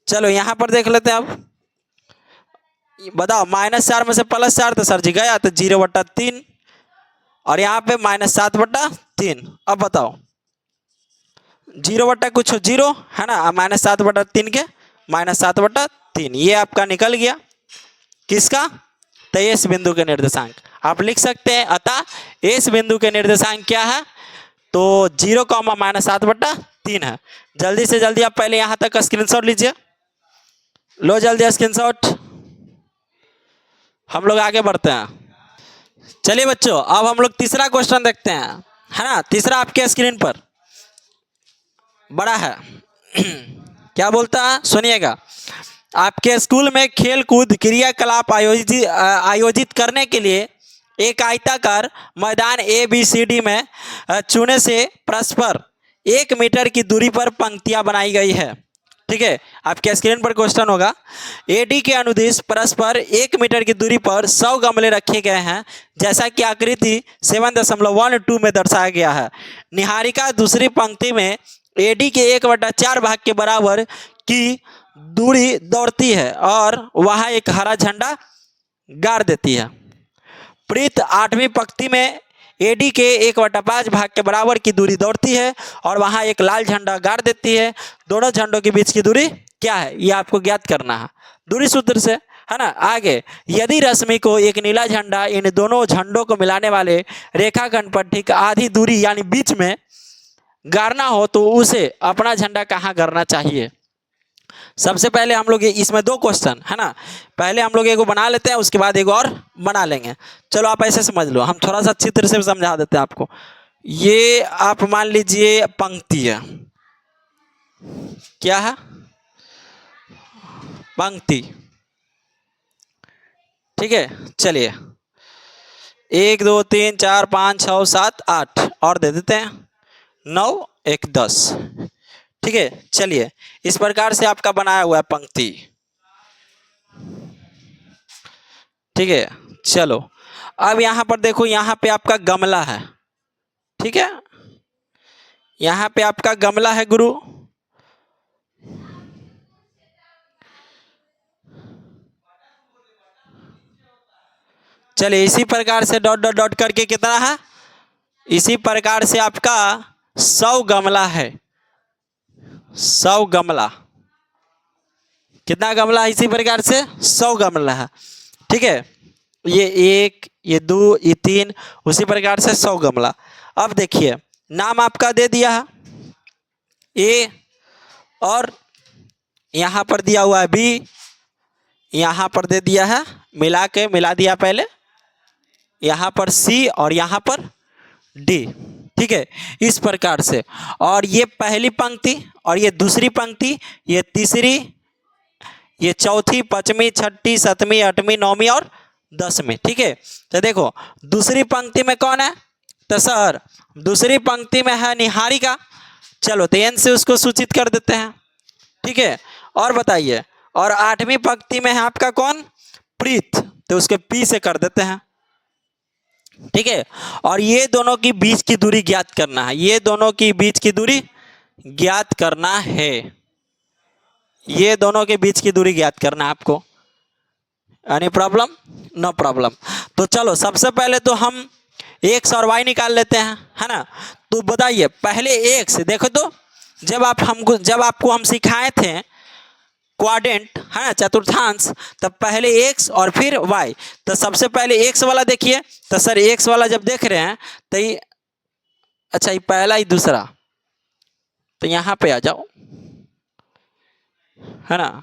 चलो यहाँ पर देख लेते हैं। अब बताओ -4 में से +4 तो सर जी गया तो 0/3 और यहाँ पे -7/3। अब बताओ 0 बटा कुछ 0 है ना, -7/3 के -7/3 ये आपका निकल गया किसका, तो इस बिंदु के निर्देशांक आप लिख सकते हैं। अतः इस बिंदु के निर्देशांक क्या है, तो 0, -7/3 है। जल्दी से जल्दी आप पहले यहाँ तक स्क्रीनशॉट लीजिए। लो जल्दी स्क्रीनशॉट, हम लोग आगे बढ़ते हैं। चलिए बच्चों अब हम लोग तीसरा क्वेश्चन देखते हैं, है ना। तीसरा आपके स्क्रीन पर बड़ा है क्या बोलता है सुनिएगा। आपके स्कूल में खेल कूद क्रियाकलाप आयोजित करने के लिए एक आयताकार मैदान ABCD में चुने से परस्पर 1 मीटर की दूरी पर पंक्तियां बनाई गई है। ठीक है, आपके स्क्रीन पर क्वेश्चन होगा। AD के अनुदिश परस्पर 1 मीटर की दूरी पर 100 गमले रखे गए हैं जैसा कि आकृति 7.12 में दर्शाया गया है। निहारिका दूसरी पंक्ति में AD के 1/4 भाग के बराबर की दूरी दौड़ती है और वहां एक हरा झंडा गाड़ देती है। प्रीत 8वीं पंक्ति में AD के 1/5 भाग के बराबर की दूरी दौड़ती है और वहां एक लाल झंडा गाड़ देती है। दोनों झंडों के बीच की दूरी क्या है, ये आपको ज्ञात करना है दूरी सूत्र से, है ना। आगे यदि रश्मि को एक नीला झंडा इन दोनों झंडों को मिलाने वाले रेखाखंड पर ठीक आधी दूरी यानी बीच में गाड़ना हो तो उसे अपना झंडा कहाँ गाड़ना चाहिए। सबसे पहले हम लोग इसमें 2 क्वेश्चन है ना, पहले हम लोग एगो बना लेते हैं उसके बाद एक और बना लेंगे। चलो आप ऐसे समझ लो, हम थोड़ा सा अच्छी तरह से समझा देते हैं आपको। ये आप मान लीजिए पंक्ति है, क्या है पंक्ति, ठीक है। चलिए 1 2 3 4 5 6 7 8 और दे देते हैं 9 1 10, ठीक है। चलिए इस प्रकार से आपका बनाया हुआ है पंक्ति, ठीक है। चलो अब यहाँ पर देखो, यहाँ पे आपका गमला है, ठीक है। यहाँ पे आपका गमला है गुरु, चलिए इसी प्रकार से डॉट डॉट डॉट करके कितना है, इसी प्रकार से आपका 100 गमला है, 100 गमला, कितना गमला है, इसी प्रकार से 100 गमला है, ठीक है। ये 1 ये 2 ये 3 उसी प्रकार से 100 गमला। अब देखिए नाम आपका दे दिया है A और यहाँ पर दिया हुआ है B, यहाँ पर दे दिया है मिला दिया पहले, यहाँ पर C और यहाँ पर D, ठीक है। इस प्रकार से, और ये पहली पंक्ति और ये दूसरी पंक्ति, ये तीसरी, ये चौथी, पांचवी, छठी, सातवीं, आठवीं, नौवीं और 10वीं, ठीक है। तो देखो दूसरी पंक्ति में कौन है, तो सर दूसरी पंक्ति में है निहारिका। चलो तो एन से उसको सूचित कर देते हैं, ठीक है। और बताइए, और 8वीं पंक्ति में है आपका कौन, प्रीत, तो उसके पी से कर देते हैं, ठीक है। और ये दोनों की बीच की दूरी ज्ञात करना है, ये दोनों की बीच की दूरी ज्ञात करना है, ये दोनों के बीच की दूरी ज्ञात करना है आपको। Any problem, no problem. तो चलो सबसे पहले तो हम एक्स और वाई निकाल लेते हैं, है ना। तो बताइए पहले एक्स, देखो तो जब आपको हम सिखाए थे क्वाड्रेंट, है ना, चतुर्थांश, तब पहले एक्स और फिर वाई। तो सबसे पहले एक्स वाला देखिए, तो सर एक्स वाला जब देख रहे हैं तो ये, अच्छा ये पहला ही दूसरा, तो यहाँ पे आ जाओ, है ना,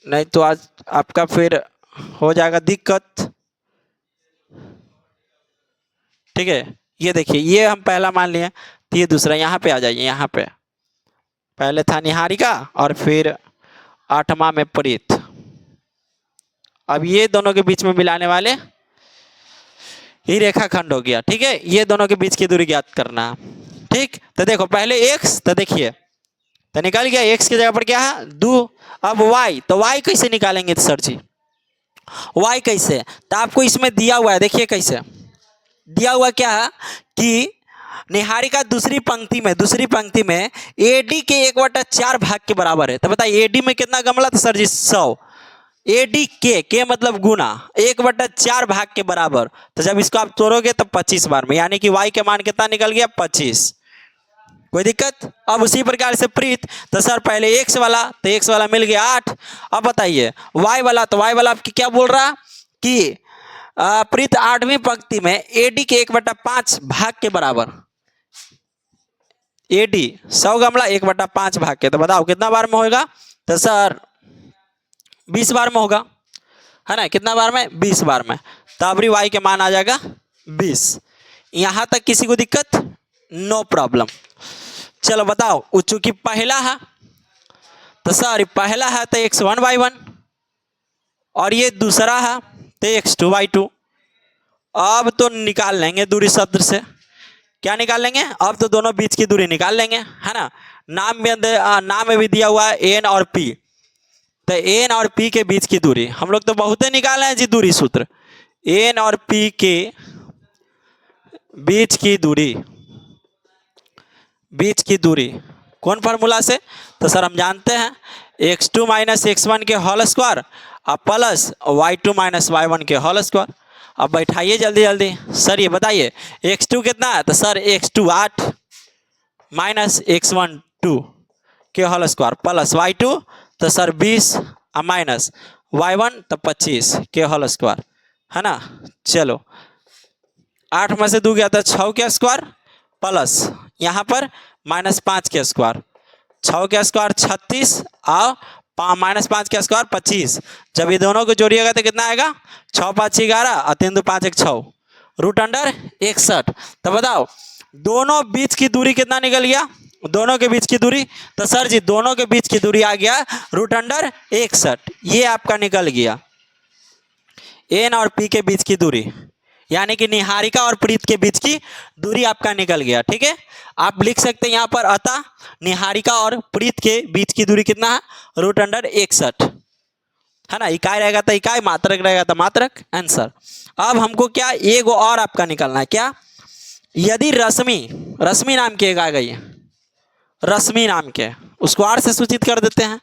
नहीं तो आज आपका फिर हो जाएगा दिक्कत, ठीक है। ये देखिए ये हम पहला मान लिए, तो ये दूसरा, यहाँ पे आ जाइए, यहाँ पे पहले था निहारिका और फिर 8वां में प्रीत। अब ये दोनों के बीच में मिलाने वाले ये रेखाखंड हो गया, ठीक है। ये दोनों के बीच की दूरी ज्ञात करना, ठीक। तो देखो पहले एक्स, तो देखिए तो निकल गया, x की जगह पर क्या है 2। अब y, तो y कैसे निकालेंगे सर जी? y कैसे, तो आपको इसमें दिया हुआ है, देखिए कैसे दिया हुआ क्या है कि निहारिका दूसरी पंक्ति में AD के 1/4 भाग के बराबर है। तो बताइए AD में कितना गमला था सर जी? 100। AD के मतलब गुना 1/4 भाग के बराबर, तो जब इसको आप तोड़ोगे तो 25 बार में, यानी कि y के मान कितना निकल गया? 25। कोई दिक्कत? अब उसी प्रकार से प्रीत, तो सर पहले x वाला, तो x वाला मिल गया 8। अब बताइए y वाला, तो y वाला आपकी क्या बोल रहा कि प्रीत 8वीं पंक्ति में AD के 1/5 भाग के बराबर, AD 100 गमला 1/5 भाग के, तो बताओ कितना बार में होगा? तो सर 20 बार में होगा, है ना? कितना बार में? 20 बार में। तब y के मान आ जाएगा 20। यहां तक किसी को दिक्कत? No problem. चलो बताओ, चूंकि पहला है तो सर पहला है तो x1 y1, और ये दूसरा है तो x2 y2। अब तो निकाल लेंगे दूरी सूत्र से। क्या निकाल लेंगे? अब तो दोनों बीच की दूरी निकाल लेंगे, है ना? नाम में भी दिया हुआ है n और p, तो n और p के बीच की दूरी हम लोग तो बहुत निकाले हैं जी दूरी सूत्र। n और p के बीच की दूरी कौन फार्मूला से? तो सर हम जानते हैं x2 माइनस x1 के होल स्क्वायर और प्लस y2 माइनस y1 के होल स्क्वायर। अब बैठाइए जल्दी जल्दी। सर ये बताइए x2 कितना है? तो सर x2 8 माइनस x1 2 के होल स्क्वायर प्लस y2 तो सर 20 और माइनस y1 तो 25 के होल स्क्वायर, है ना? चलो 8 में से 2 गया तो 6 के स्क्वायर प्लस यहाँ पर -5 के स्क्वायर, 6 के स्क्वायर 36 और -5 के स्क्वायर 25। जब ये दोनों को जोड़िएगा तो कितना आएगा? 6 5 11 और 3 2 5 1 6 रूट अंडर 61। तो बताओ दोनों बीच की दूरी कितना निकल गया? दोनों के बीच की दूरी, तो सर जी दोनों के बीच की दूरी आ गया रूट अंडर 61। ये आपका निकल गया n और p के बीच की दूरी, यानी कि निहारिका और प्रीत के बीच की दूरी आपका निकल गया। ठीक है, आप लिख सकते हैं यहाँ पर अतः निहारिका और प्रीत के बीच की दूरी कितना है? रूट अंडर 61, है ना? इकाई रहेगा तो इकाई, मात्रक रहेगा तो मात्रक, आंसर। अब हमको क्या एक और आपका निकलना है, क्या? यदि रश्मि नाम की एक आ गई है, रश्मि नाम के, उसको आर से सूचित कर देते हैं।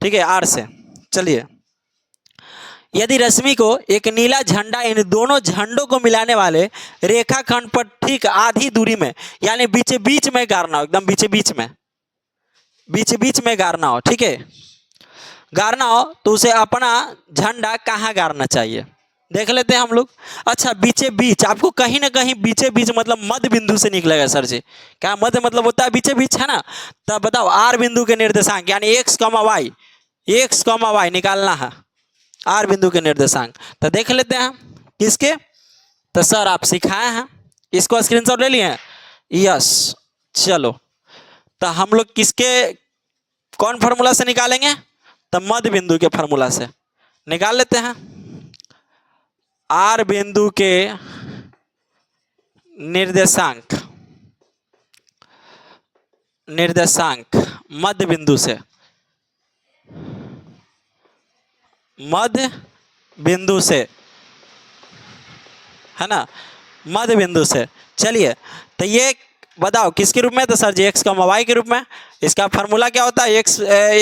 ठीक है, आर से। चलिए, यदि रश्मि को एक नीला झंडा इन दोनों झंडों को मिलाने वाले रेखाखंड पर ठीक आधी दूरी में, यानी बीच बीच में गाड़ना हो, एकदम बीच बीच में गाड़ना हो, ठीक है, गाड़ना हो तो उसे अपना झंडा कहाँ गाड़ना चाहिए देख लेते हैं हम लोग। अच्छा, बीचे बीच, आपको कहीं ना कहीं बीचे बीच मतलब मध्य बिंदु से निकलेगा सर जी। क्या मध्य मतलब होता है? बीचे बीच, है ना? तब बताओ आर बिंदु के निर्देशांक यानी x, y निकालना है, आर बिंदु के निर्देशांक। तो देख लेते हैं किसके, तो सर आप सिखाए हैं, इसको स्क्रीनशॉट ले लिए हैं? यस। चलो, तो हम लोग किसके कौन फार्मूला से निकालेंगे? तो मध्य बिंदु के फार्मूला से निकाल लेते हैं। आर बिंदु के निर्देशांक मध्य बिंदु से, है ना? मध्य बिंदु से। चलिए, तो ये बताओ किसके रूप में? तो सर जी x, y के रूप में। इसका फार्मूला क्या होता है?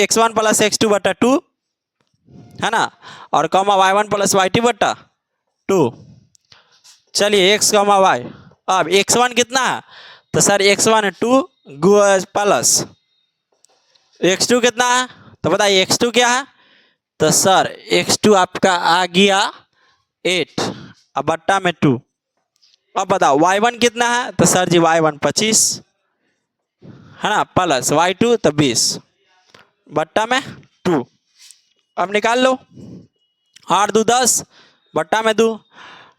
x1 प्लस x2 बटा 2, है ना? और y1 प्लस y2 बटा 2। चलिए x, y। अब x1 कितना है? तो सर x1 2 प्लस x2 कितना है? तो बताइए x2 क्या है? तो सर x2 आपका आ गया 8 अब बट्टा में 2। अब बताओ y1 कितना है? तो सर जी y1 25, है ना, प्लस y2 तो 20 बट्टा में 2। अब निकाल लो, 8 2 10 बट्टा में 2,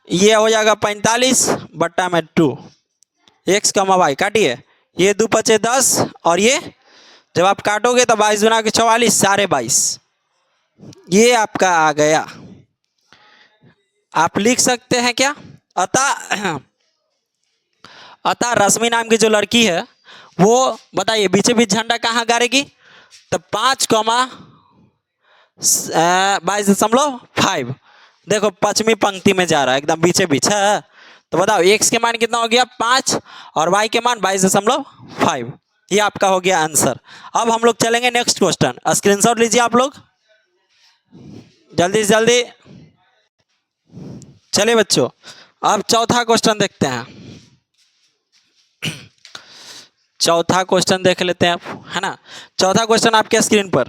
ये हो जाएगा 45 बट्टा में 2। x, y काटिए, ये 2 5 10 और ये जब आप काटोगे तो 22 गुना के 44 22.5, ये आपका आ गया। आप लिख सकते हैं क्या? अतः रश्मि नाम की जो लड़की है वो बताइए बीचे बीच झंडा कहाँ गाड़ेगी, तो 5,22.5 देखो पश्चिमी पंक्ति में जा रहा है एकदम बीचे बीच है। तो बताओ एक्स के मान कितना हो गया 5 और वाई के मान 22.5। ये आपका हो गया आंसर। अब हम लोग चलेंगे नेक्स्ट क्वेश्चन, स्क्रीनशॉट लीजिए आप लोग जल्दी से जल्दी। चलिए बच्चों अब चौथा क्वेश्चन देखते हैं। चौथा क्वेश्चन देख लेते हैं आप, है ना। चौथा क्वेश्चन आपके स्क्रीन पर।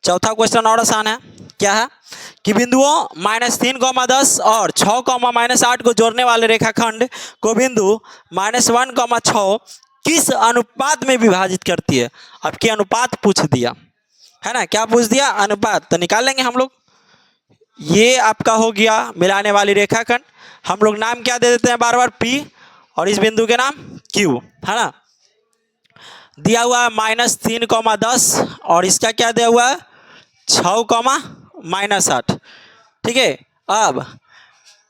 चौथा क्वेश्चन और आसान है। क्या है कि बिंदुओं -3,10 और 6,-8 को जोड़ने वाले रेखाखंड को बिंदु -1,6 किस अनुपात में विभाजित करती है। आपके अनुपात पूछ दिया है ना, क्या पूछ दिया अनुपात, तो निकाल लेंगे हम लोग। ये आपका हो गया मिलाने वाली रेखाखंड, हम लोग नाम क्या दे देते हैं बार बार P और इस बिंदु के नाम Q, है ना। दिया हुआ है -3,10 और इसका क्या दिया हुआ है 6,-8। ठीक है। अब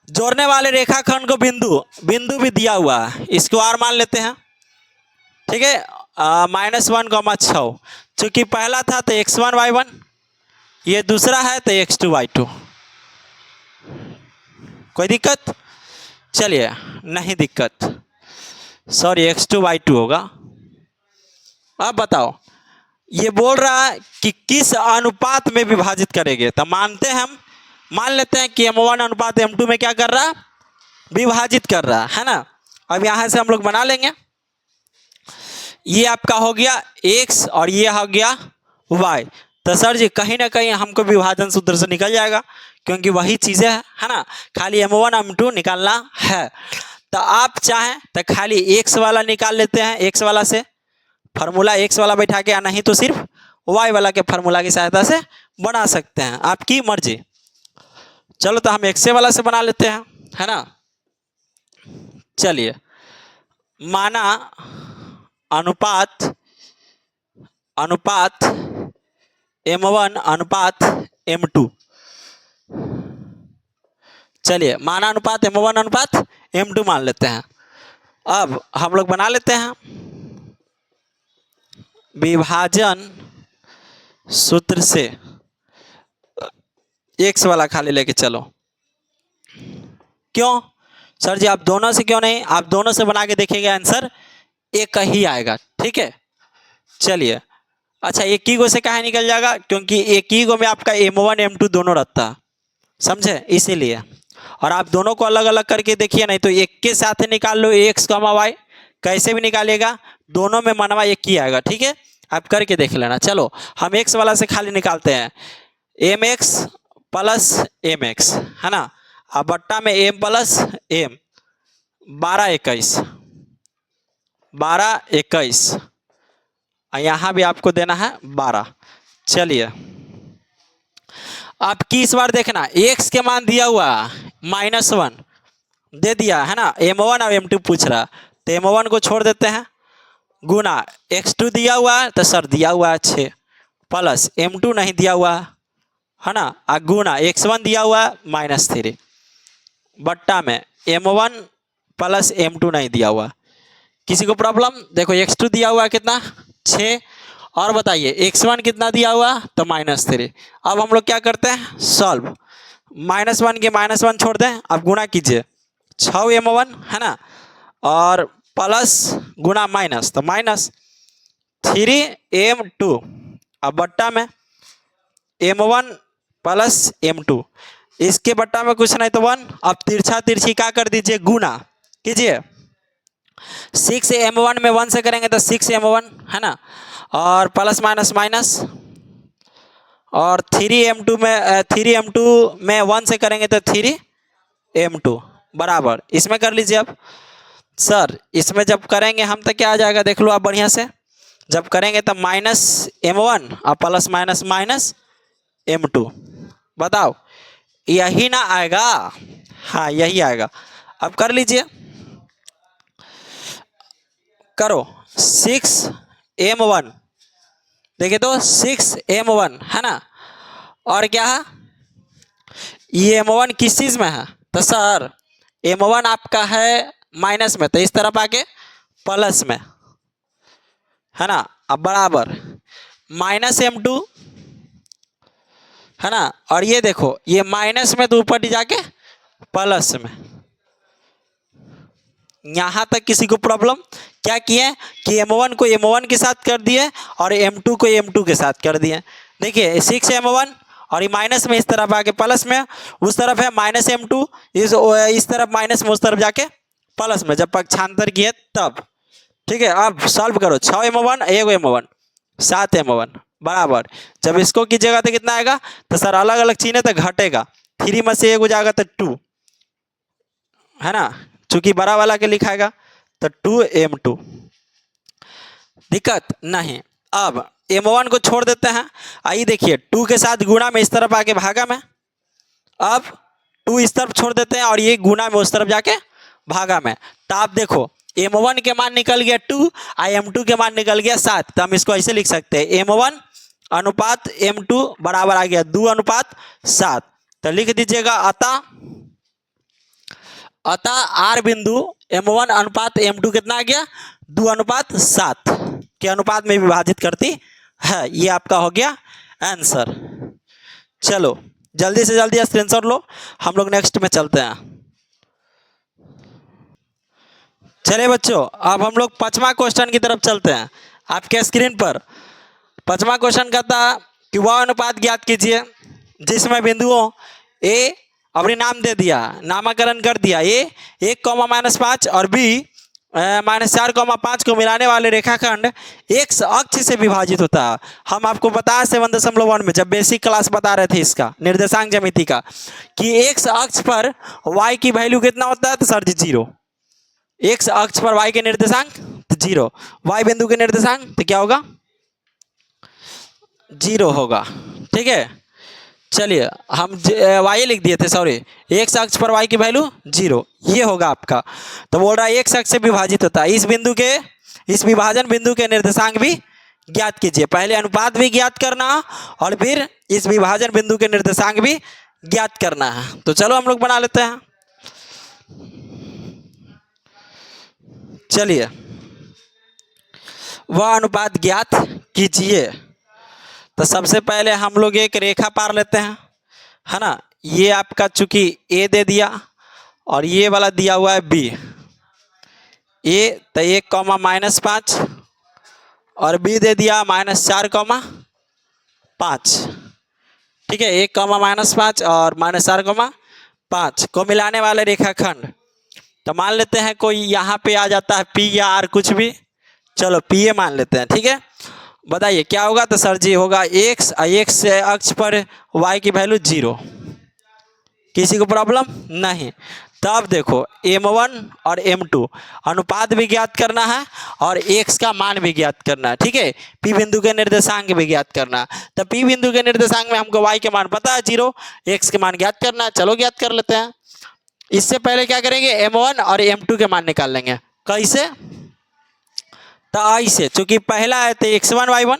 जोड़ने वाले रेखाखंड को बिंदु भी दिया हुआ है, इसको R मान लेते हैं। ठीक है। -1,6 चूंकि पहला था तो x1 y1, ये दूसरा है तो x2 y2। कोई दिक्कत, चलिए नहीं दिक्कत, सॉरी x2 y2 होगा। अब बताओ ये बोल रहा है कि किस अनुपात में विभाजित करेंगे, तो मानते हैं हम, मान लेते हैं कि m1 अनुपात m2 में क्या कर रहा है विभाजित कर रहा है ना। अब यहां से हम लोग बना लेंगे, ये आपका हो गया x और ये हो गया y। तो सर जी कहीं ना कहीं हमको विभाजन सूत्र से निकल जाएगा क्योंकि वही चीज़ें है ना, खाली m1 m2 निकालना है। तो आप चाहें तो खाली x वाला निकाल लेते हैं, x वाला से फार्मूला x वाला बैठा के, या नहीं तो सिर्फ y वाला के फार्मूला की सहायता से बना सकते हैं, आपकी मर्जी। चलो तो हम x वाला से बना लेते हैं, है ना। चलिए माना अनुपात m1 अनुपात m2, चलिए माना अनुपात m1 अनुपात m2 मान लेते हैं। अब हम लोग बना लेते हैं विभाजन सूत्र से x वाला खाली लेके चलो। क्यों सर जी आप दोनों से क्यों नहीं, आप दोनों से बना के देखिएगा आंसर एक ही आएगा। ठीक है। चलिए अच्छा एक ही गो से कहाँ निकल जाएगा, क्योंकि एक ही गो में आपका m1 m2 दोनों रहता है, समझे, इसीलिए। और आप दोनों को अलग अलग करके देखिए, नहीं तो एक के साथ निकाल लो x, y, कैसे भी निकालेगा दोनों में मनवा एक ही आएगा। ठीक है, आप करके देख लेना। चलो हम x वाला से खाली निकालते हैं, mx प्लस mx, है ना। अब बट्टा में m प्लस m, 12 21, यहाँ भी आपको देना है 12। चलिए अब की इस बार देखना x के मान दिया हुआ -1 दे दिया है ना, m1 और m2 पूछ रहा, तो m1 को छोड़ देते हैं, गुना x2 दिया हुआ है तो सर दिया हुआ है 6, प्लस m2 नहीं दिया हुआ है ना, गुना x1 दिया हुआ है -3, बट्टा में m1 प्लस m2 नहीं दिया हुआ। किसी को प्रॉब्लम, देखो x2 दिया हुआ है कितना 6, और बताइए x1 कितना दिया हुआ तो -3। अब हम लोग क्या करते हैं सॉल्व, -1 के -1 छोड़ दें, अब गुणा कीजिए 6m1 है ना, और प्लस गुणा माइनस तो -3m2, अब बट्टा में m1 प्लस m2, इसके बट्टा में कुछ नहीं तो 1। अब तिरछा तिरछी क्या कर दीजिए गुणा कीजिए, 6m1 में 1 से करेंगे तो 6m1 है ना, और प्लस माइनस माइनस, और 3m2 में 1 से करेंगे तो 3m2 बराबर, इसमें कर लीजिए। अब सर इसमें जब करेंगे हम तो क्या आ जाएगा देख लो आप बढ़िया से, जब करेंगे तो -m1 और प्लस माइनस -m2, बताओ यही ना आएगा, हाँ यही आएगा। अब कर लीजिए, करो 6m1, देखिए तो 6m1 है ना, और क्या है ये m1 किस चीज़ में है, तो सर m1 आपका है माइनस में, तो इस तरफ आके प्लस में, है ना। अब बराबर -m2 है ना, और ये देखो ये माइनस में तो ऊपर जाके प्लस में। यहां तक किसी को प्रॉब्लम? क्या किए कि m1 को m1 के साथ कर दिए और m2 को m2 के साथ कर दिए। देखिए 6m1 और ये माइनस में इस तरफ आके प्लस में, उस तरफ है -m2, इस तरफ माइनस में, उस तरफ जाके प्लस में, जब पक्षांतर किए तब। ठीक है, अब सॉल्व करो। 6m1 1m1 7m1 बराबर, जब इसको कीजिएगा तो कितना आएगा? तो सर अलग अलग चिन्ह तो घटेगा, 3 में से 1 हो जाएगा तो 2 है ना, चूंकि बड़ा वाला के लिखाएगा तो 2m2। दिक्कत नहीं। अब m1 को छोड़ देते हैं। आइए देखिए 2 के साथ गुणा में इस तरफ आके भागा में, अब 2 इस तरफ छोड़ देते हैं और ये गुणा में उस तरफ जाके भागा में। तो आप देखो m1 के मान निकल गया 2 और m2 के मान निकल गया 7। तो हम इसको ऐसे लिख सकते हैं m1 अनुपात m2 बराबर आ गया 2 अनुपात 7। तो लिख दीजिएगा अतः आर बिंदु m1 अनुपात m2 कितना आ गया? 2 अनुपात 7 के अनुपात में विभाजित करती है। ये आपका हो गया आंसर। चलो जल्दी से जल्दी स्क्रीनशॉट लो, हम लोग नेक्स्ट में चलते हैं। चलिए बच्चों, अब हम लोग 5वां क्वेश्चन की तरफ चलते हैं। आपके स्क्रीन पर 5वां क्वेश्चन कहता कि वह अनुपात ज्ञात कीजिए जिसमें बिंदुओं ए अपने नाम दे दिया, नामकरण कर दिया, ए 1, -5 और बी -4, 5 को मिलाने वाले रेखाखंड एक्स अक्ष से विभाजित होता है। हम आपको बताया 7.1 में जब बेसिक क्लास बता रहे थे इसका निर्देशांक ज्यामिति का, कि एक्स अक्ष पर वाई की वैल्यू कितना होता है? तो सर जी 0। एक्स अक्ष पर वाई के निर्देशांक तो 0, वाई बिंदु के निर्देशांक तो क्या होगा? 0 होगा। ठीक है, चलिए हम वाई लिख दिए थे, सॉरी, एक्स अक्ष पर वाई की वैल्यू 0, ये होगा आपका। तो बोल रहा है एक्स अक्ष से विभाजित होता है। इस विभाजन बिंदु के निर्देशांक भी ज्ञात कीजिए। पहले अनुपात भी ज्ञात करना और फिर इस विभाजन बिंदु के निर्देशांक भी ज्ञात करना है। तो चलो हम लोग बना लेते हैं। चलिए, वह अनुपात ज्ञात कीजिए। तो सबसे पहले हम लोग एक रेखा पार लेते हैं, है ना। ये आपका चूंकि ए दे दिया और ये वाला दिया हुआ है बी। ए तो 1, -5 और बी दे दिया -4, 5। ठीक है, 1, -5 और -4, 5 को मिलाने वाले रेखाखंड। तो मान लेते हैं कोई यहाँ पे आ जाता है पी या आर, कुछ भी, चलो पी ए मान लेते हैं। ठीक है, बताइए क्या होगा? तो सर जी होगा एक्स अक्ष पर वाई की वैल्यू 0। किसी को प्रॉब्लम नहीं? तब देखो m1 और m2 अनुपात भी ज्ञात करना है और x का मान भी ज्ञात करना है। ठीक है, p बिंदु के निर्देशांक भी ज्ञात करना है। तो p बिंदु के निर्देशांक में हमको y के मान पता है 0, x के मान ज्ञात करना है। चलो ज्ञात कर लेते हैं। इससे पहले क्या करेंगे? m1 और m2 के मान निकाल लेंगे। कैसे? तो ऐसे, चूंकि पहला है तो x1 y1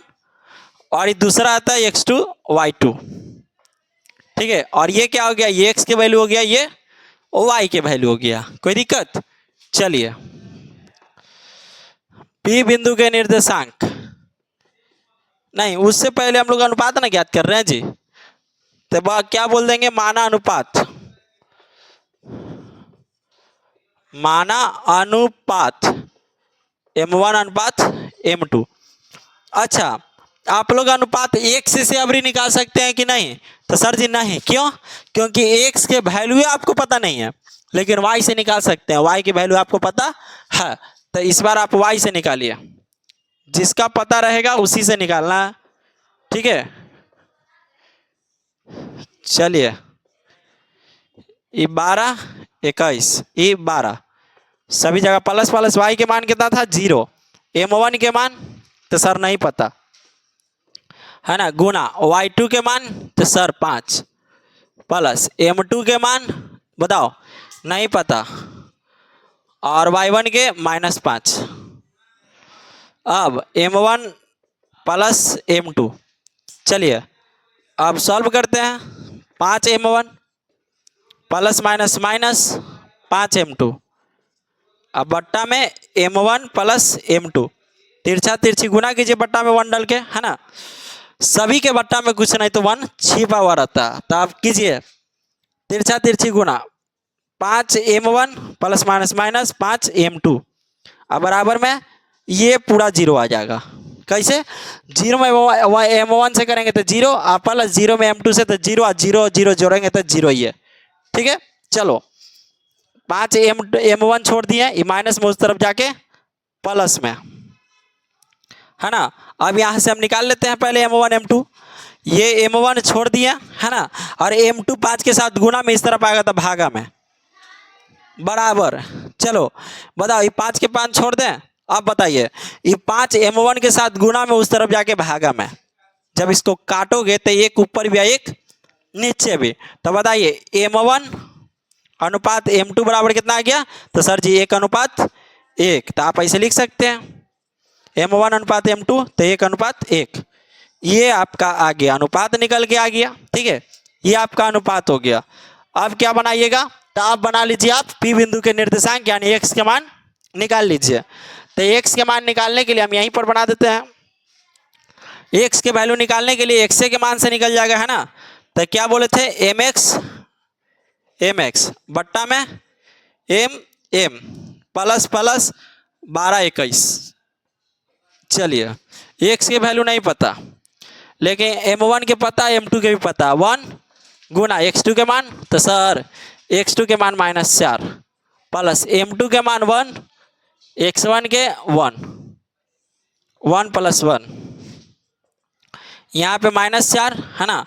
और दूसरा आता है x2 y2। ठीक है, और ये क्या हो गया? ये x के वैल्यू हो गया, ये y के वैल्यू हो गया। कोई दिक्कत? चलिए, p बिंदु के निर्देशांक नहीं, उससे पहले हम लोग अनुपात ना ज्ञात कर रहे हैं जी। तो क्या बोल देंगे? माना अनुपात, m1 अनुपात m2। अच्छा, आप लोग अनुपात x से अवरी निकाल सकते हैं कि नहीं? तो सर जी नहीं। क्यों? क्योंकि x के वैल्यू आपको पता नहीं है, लेकिन y से निकाल सकते हैं। y की वैल्यू आपको पता है, तो इस बार आप y से निकालिए। जिसका पता रहेगा उसी से निकालना है। ठीक है, चलिए, ये 12, 21, ये 12, सभी जगह प्लस प्लस। y के मान कितना था? 0। m1 के मान तो सर नहीं पता, है ना, गुना y2 के मान तो सर 5 प्लस m2 के मान बताओ नहीं पता, और y1 के -5। अब m1 प्लस m2, चलिए अब सॉल्व करते हैं। 5m1 प्लस माइनस 5m2, अब बट्टा में m1 प्लस m2। तिरछा तिरछी गुना कीजिए बट्टा में 1 डाल के, है ना। सभी के बट्टा में कुछ नहीं तो 1 छिपा हुआ रहता है। तो आप कीजिए तिरछा तिरछी गुना 5m1 plus minus minus 5m2 अब बराबर में ये पूरा 0 आ जाएगा। कैसे? 0 में m1 से करेंगे तो 0 और प्लस 0 में m2 से तो 0 और 0 0 जोड़ेंगे तो 0 ही है। ठीक है, चलो 5m1 छोड़ दिए, ये माइनस में उस तरफ जाके प्लस में, है ना। अब यहाँ से हम निकाल लेते हैं पहले m1 m2, ये m1 छोड़ दिए, है ना, और m2 5 के साथ गुना में इस तरफ आएगा तो भागा में बराबर। चलो बताओ, ये 5 के 5 छोड़ दें। अब बताइए ये 5 m1 के साथ गुना में उस तरफ जाके भागा में, जब इसको काटोगे तो एक ऊपर भी एक नीचे भी, तो बताइए m1 अनुपात m2 बराबर कितना आ गया? तो सर जी 1:1। तो आप ऐसे लिख सकते हैं m1 अनुपात m2 तो 1:1। ये आपका आ गया, अनुपात निकल के आ गया। ठीक है, ये आपका अनुपात हो गया। अब क्या बनाइएगा? तो आप बना लीजिए आप P बिंदु के निर्देशांक यानी x के मान निकाल लीजिए। तो x के मान निकालने के लिए हम यहीं पर बना देते हैं। x के वैल्यू निकालने के लिए x के मान से निकल जाएगा, है ना। तो क्या बोले थे? mx बट्टा में m प्लस प्लस 12 21। चलिए x के वैल्यू नहीं पता, लेकिन m1 के पता, m2 के भी पता। 1 गुना x2 के मान, तो सर x2 के मान -4 प्लस m2 के मान 1, x1 के 1 प्लस 1, यहाँ पे -4 है ना,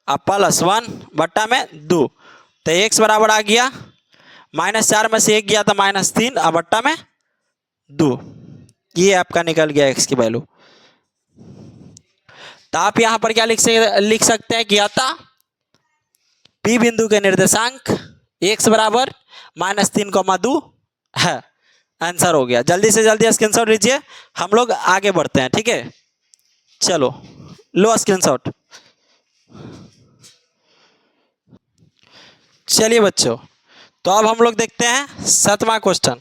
अब प्लस 1 बट्टा में 2। तो x बराबर आ गया -4 में से 1 गया तो -3 अब बट्टा में 2। ये आपका निकल गया x की वैल्यू। तो आप यहाँ पर क्या लिख सकते हैं कि आता P बिंदु के निर्देशांक x बराबर -3,2 है। आंसर हो गया। जल्दी से जल्दी स्क्रीनशॉट लीजिए, हम लोग आगे बढ़ते हैं। ठीक है, चलो लो स्क्रीनशॉट। चलिए बच्चों, तो अब हम लोग देखते हैं 7वां क्वेश्चन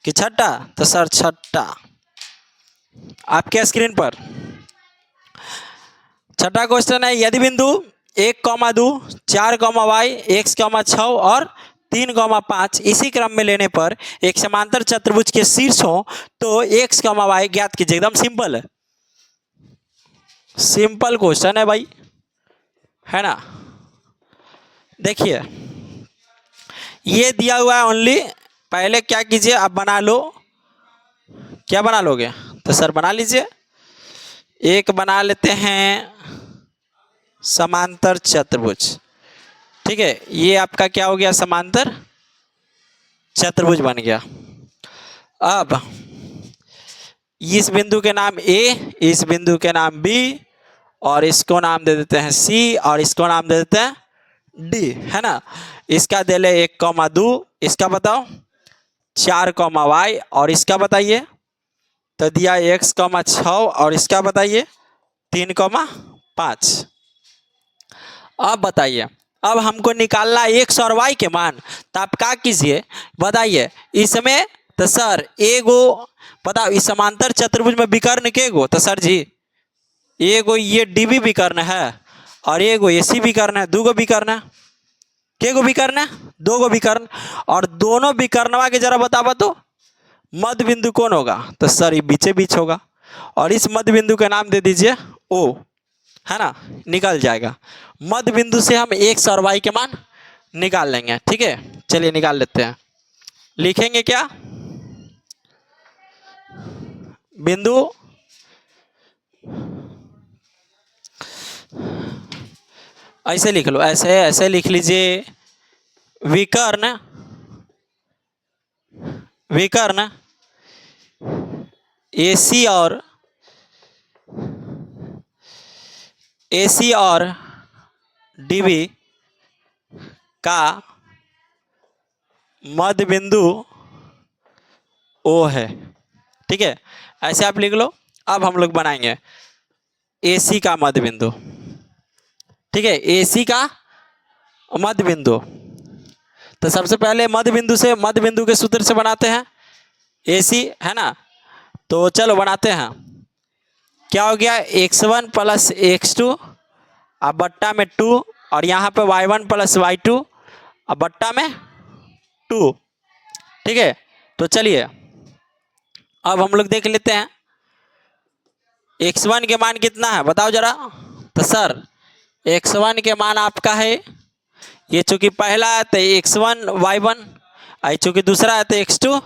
कि छठा। तो सर छठा आपके स्क्रीन पर छठा क्वेश्चन है, यदि बिंदु 1,2 4,y x, 6 और 3,5 इसी क्रम में लेने पर एक समांतर चतुर्भुज के शीर्ष हो तो x, y ज्ञात कीजिए। एकदम सिंपल है, सिंपल क्वेश्चन है भाई, है ना। देखिए ये दिया हुआ है ओनली। पहले क्या कीजिए, आप बना लो। क्या बना लोगे? तो सर बना लीजिए। एक बना लेते हैं समांतर चतुर्भुज। ठीक है, ये आपका क्या हो गया? समांतर चतुर्भुज बन गया। अब इस बिंदु के नाम A, इस बिंदु के नाम B, और इसको नाम दे देते हैं C, और इसको नाम दे देते हैं D, है ना। इसका दे ले 1,2, इसका बताओ 4,y, और इसका बताइए तो दिया x, 6, और इसका बताइए 3,5। अब बताइए, अब हमको निकालना x और y के मान। तो आप क्या कीजिए बताइए इसमें। तो सर एगो बताओ, इस समांतर चतुर्भुज में विकर्ण के गो? तो सर जी एगो ये DB विकर्ण है और एगो AC विकर्ण है। 2 गो विकर्ण है। के गो विकर्ण है? 2 गो विकर्ण। और दोनों विकर्णवा के जरा बतावा तो मध्य बिंदु कौन होगा? तो सर ये बीचे बीच होगा, और इस मध्य बिंदु का नाम दे दीजिए O, है ना। निकल जाएगा। मध्य बिंदु से हम x और y के मान निकाल लेंगे। ठीक है, चलिए निकाल लेते हैं। लिखेंगे क्या? बिंदु ऐसे लिख लो, ऐसे ऐसे लिख लीजिए। विकर्ण विकर्ण AC और DB का मध्य बिंदु O है। ठीक है, ऐसे आप लिख लो। अब हम लोग बनाएंगे AC का मध्य बिंदु। ठीक है, AC का मध्य बिंदु। तो सबसे पहले मध्य बिंदु के सूत्र से बनाते हैं AC, है ना। तो चलो बनाते हैं। क्या हो गया, x1 प्लस x2 अब बट्टा में 2, और यहाँ पे y1 प्लस y2 अब बट्टा में 2। ठीक है, तो चलिए अब हम लोग देख लेते हैं x1 के मान कितना है, बताओ जरा। तो सर x1 के मान आपका है, ये चूंकि पहला है तो x1 y1, और चूंकि दूसरा है तो x2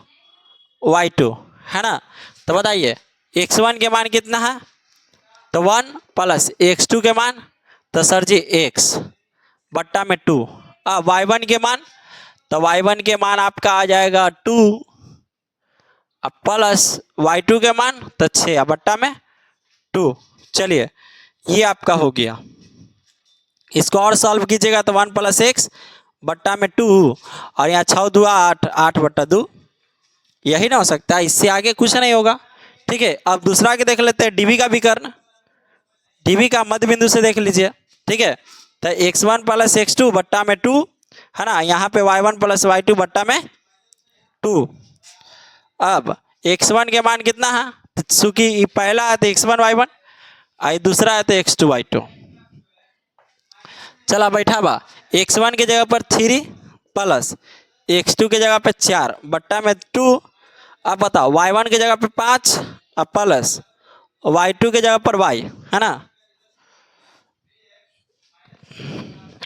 y2, है ना। तो बताइए x1 के मान कितना है, तो 1 प्लस x2 के मान, तो सर जी x बट्टा में 2। अब y1 के मान, तो y1 के मान आपका आ जाएगा 2, अब प्लस y2 के मान तो 6 बट्टा में 2। चलिए ये आपका हो गया। इसको और सॉल्व कीजिएगा तो 1 प्लस x बट्टा में 2, और यहाँ 6 2 8, 8 बट्टा 2, यही ना हो सकता है, इससे आगे कुछ नहीं होगा। ठीक है, अब दूसरा के देख लेते हैं, डीबी का विकर्ण, डीबी का मध्य बिंदु से देख लीजिए। ठीक है, तो x1 प्लस x2 बट्टा में 2, है ना, यहाँ पे y1 प्लस y2 बट्टा में 2। अब x1 के मान कितना है, चूंकि पहला है तो x1 y1, और दूसरा है तो x2 y2। चला बैठा बा, x1 की जगह पर 3 प्लस x2 की जगह पे 4 बट्टा में 2। अब बताओ y1 की जगह पे 5 अब प्लस y2 की जगह पर y, है ना,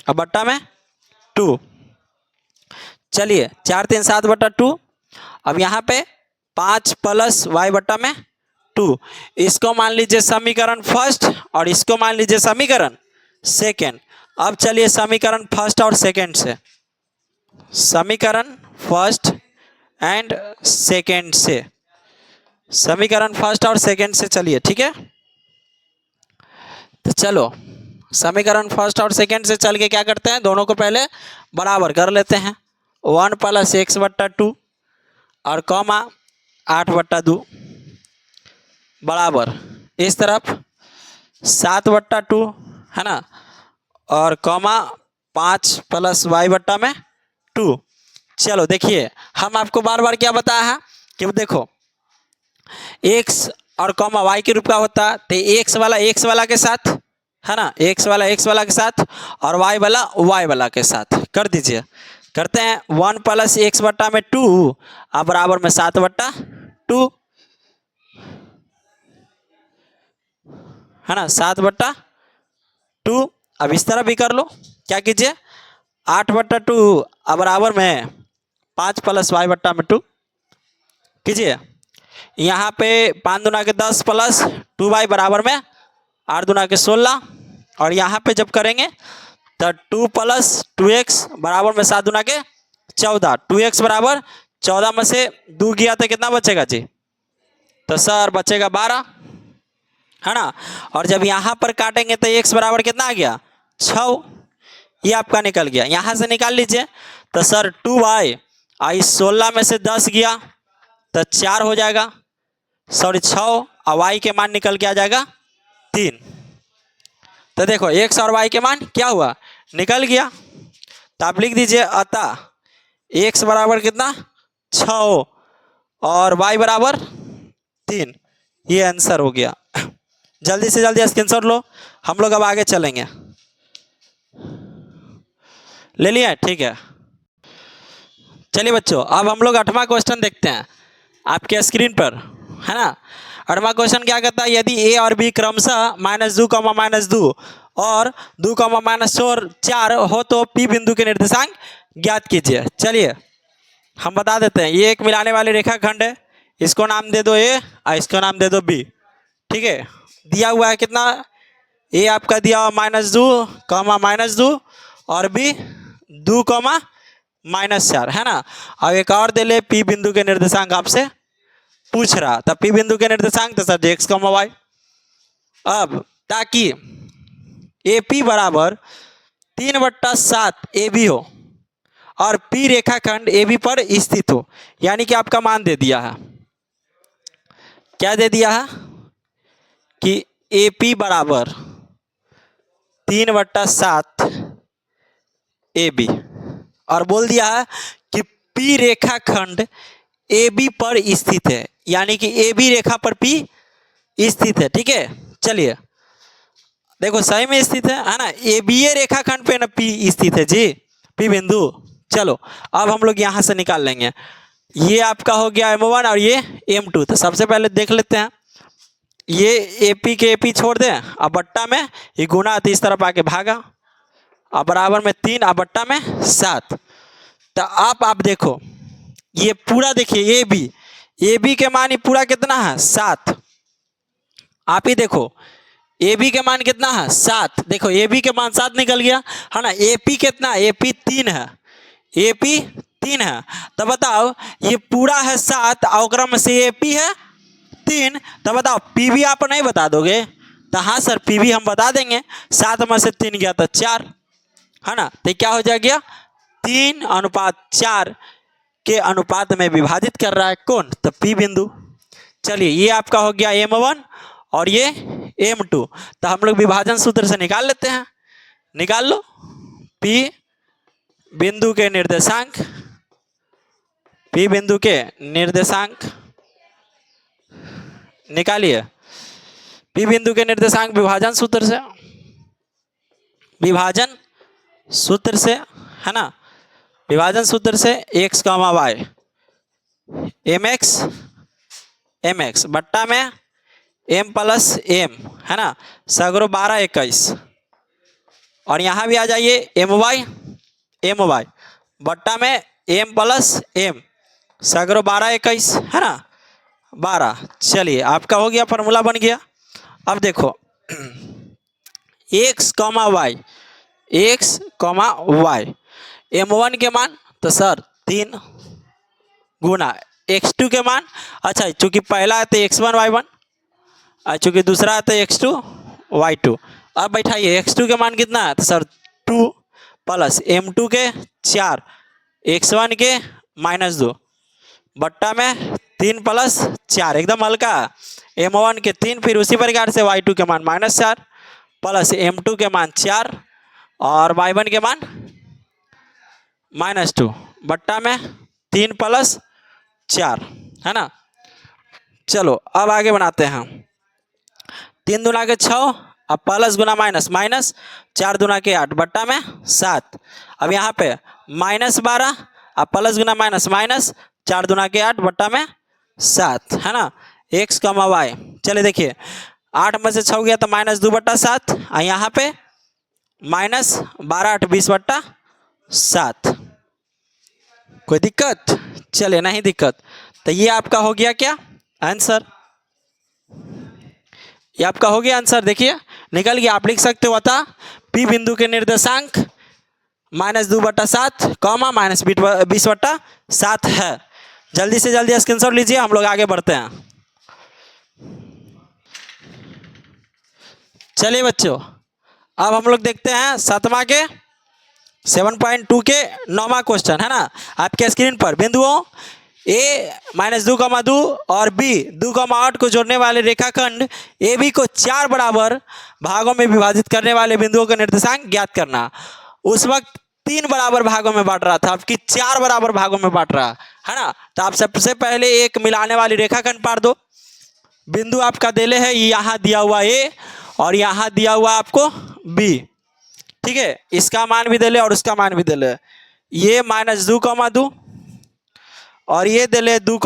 अब बट्टा में 2। चलिए 4 3 7 बट्टा 2। अब यहाँ पे 5 प्लस y बट्टा में 2, इसको मान लीजिए समीकरण फर्स्ट और इसको मान लीजिए समीकरण सेकेंड। अब चलिए समीकरण फर्स्ट और सेकेंड से, समीकरण फर्स्ट एंड सेकेंड से, समीकरण फर्स्ट और सेकेंड से चलिए। ठीक है, तो चलो समीकरण फर्स्ट और सेकेंड से चल के क्या करते हैं, दोनों को पहले बराबर कर लेते हैं। 1 प्लस x बट्टा 2 और कॉमा 8 बट्टा 2 बराबर इस तरफ 7 बट्टा 2, है ना, और कॉमा 5 प्लस y बट्टा में 2। चलो देखिए हम आपको बार बार क्या बताया है कि देखो x और कॉमा y के रूप का होता है, तो x वाला के साथ, है ना, x वाला के साथ और y वाला के साथ कर दीजिए। करते हैं 1 प्लस x बट्टा में 2 अब बराबर में 7 बट्टा 2, है ना, 7 बट्टा 2। अब इस तरह भी कर लो, क्या कीजिए 8 बट्टा 2 अब बराबर में 5 प्लस y बट्टा में 2 कीजिए। यहाँ पे 5 दूना के 10 प्लस 2y बराबर में 8 दूना के 16, और यहाँ पे जब करेंगे तो 2 प्लस 2x बराबर में 7 दूना के 14, 2x बराबर 14 में से 2 गया तो कितना बचेगा जी, तो सर बचेगा 12, है ना। और जब यहाँ पर काटेंगे तो x बराबर कितना आ गया 6, ये आपका निकल गया। यहाँ से निकाल लीजिए तो सर 2y आई 16 में से 10 गया तो 4 हो जाएगा, सॉरी 6, और y के मान निकल के आ जाएगा 3। तो देखो x और y के मान क्या हुआ, निकल गया। तो आप लिख दीजिए अतः x बराबर कितना 6 और y बराबर 3, ये आंसर हो गया। जल्दी से जल्दी स्क्रीनशॉट लो, हम लोग अब आगे चलेंगे। ले लिया, ठीक है। चलिए बच्चों अब हम लोग 8वां क्वेश्चन देखते हैं आपके स्क्रीन पर, है ना। 8वां क्वेश्चन क्या कहता है, यदि a और b क्रमशः -2, -2 और 2, -4 हो तो p बिंदु के निर्देशांक ज्ञात कीजिए। चलिए हम बता देते हैं, ये एक मिलाने वाली रेखाखंड है, इसको नाम दे दो a और इसको नाम दे दो b। ठीक है, दिया हुआ है कितना, a आपका दिया हुआ -2, -2 और b 2, -4, है ना। अब एक और दे ले p बिंदु के निर्देशांक आपसे पूछ रहा, तब p बिंदु के निर्देशांक तो सर x, y। अब ताकि AP बराबर 3/7 AB हो और P रेखाखंड AB पर स्थित हो, यानी कि आपका मान दे दिया है, क्या दे दिया है कि AP बराबर 3/7 AB, और बोल दिया है कि P रेखाखंड ए बी पर स्थित है, यानी कि ए बी रेखा पर पी स्थित है। ठीक है, चलिए देखो सही में स्थित है ना, ए बी ए रेखाखंड पे ना पी स्थित है जी, पी बिंदु। चलो अब हम लोग यहाँ से निकाल लेंगे, ये आपका हो गया M1 और ये M2। तो सबसे पहले देख लेते हैं, ये AP के AP छोड़ दें, अब बट्टा में ये गुना तो इस तरफ आके भागा, अब बराबर में 3, अब बट्टा में 7। तो आप देखो ये पूरा देखिए ए बी के मान ये पूरा कितना है 7। आप ही देखो ए बी के मान कितना है 7, देखो ए बी के मान 7 निकल गया है ना। ए पी कितना, ए पी 3 है, ए पी 3 है। तो बताओ ये पूरा है 7 और में से ए पी है 3, तो बताओ पी भी आप नहीं बता दोगे? तो हाँ सर पी भी हम बता देंगे, 7 में से 3 गया तो 4 है ना। तो क्या हो जाएगा 3:4 के अनुपात में विभाजित कर रहा है कौन, तो पी बिंदु। चलिए ये आपका हो गया M1 और ये M2। तो हम लोग विभाजन सूत्र से निकाल लेते हैं, निकाल लो। P बिंदु के निर्देशांक, P बिंदु के निर्देशांक निकालिए। P बिंदु के निर्देशांक विभाजन सूत्र से, विभाजन सूत्र से है ना, विभाजन सूत्र से x, y mx बट्टा में m प्लस m है ना, सगरो 12 21। और यहाँ भी आ जाइए my बट्टा में m प्लस m सगरो 12 21 है ना 12। चलिए आपका हो गया, फॉर्मूला बन गया। अब देखो x, y M1 के मान तो सर 3 गुना x2 के मान, अच्छा चूंकि पहला है तो x1 y1 और चूंकि दूसरा है तो x2 y2। अब बैठाइए x2 के मान कितना है तो सर 2 प्लस M2 के 4 x1 के -2 बट्टा में 3 प्लस 4 एकदम हल्का। M1 के 3, फिर उसी प्रकार से y2 के मान -4 प्लस M2 के मान 4 और y1 के मान -2 बट्टा में 3 प्लस 4 है ना। चलो अब आगे बनाते हैं, 3 दूना के 6 अब प्लस गुना माइनस 4 दूना के 8 बट्टा में 7। अब यहाँ पे -12 अब प्लस गुना माइनस 4 दूना के 8 बट्टा में 7 है ना, x, y। चलिए देखिए 8 में से 6 गया तो -2 बट्टा 7 और यहाँ पे -12 8 20 बट्टा 7। कोई दिक्कत? चलिए नहीं दिक्कत। तो ये आपका हो गया क्या आंसर, ये आपका हो गया आंसर। देखिए निकल गया, आप लिख सकते हो अतः P बिंदु के निर्देशांक -2 बट्टा 7 -20 बट्टा 7 है। जल्दी से जल्दी स्क्रीनशॉट लीजिए, हम लोग आगे बढ़ते हैं। चलिए बच्चों अब हम लोग देखते हैं 7वां के 7.2 के 9वां क्वेश्चन है ना। आपके स्क्रीन पर बिंदुओं A -2, और B 2, 8 को जोड़ने वाले रेखाखंड AB को 4 बराबर भागों में विभाजित करने वाले बिंदुओं का निर्देशांक ज्ञात करना। उस वक्त 3 बराबर भागों में बांट रहा था, आपकी 4 बराबर भागों में बांट रहा है ना। तो आप सबसे पहले एक मिलाने वाली रेखाखंड पार दो। बिंदु आपका देले है, यहाँ दिया हुआ A और यहाँ दिया हुआ आपको B, ठीक है। इसका मान भी देले और उसका मान भी देले, ये -2, और ये देले 2,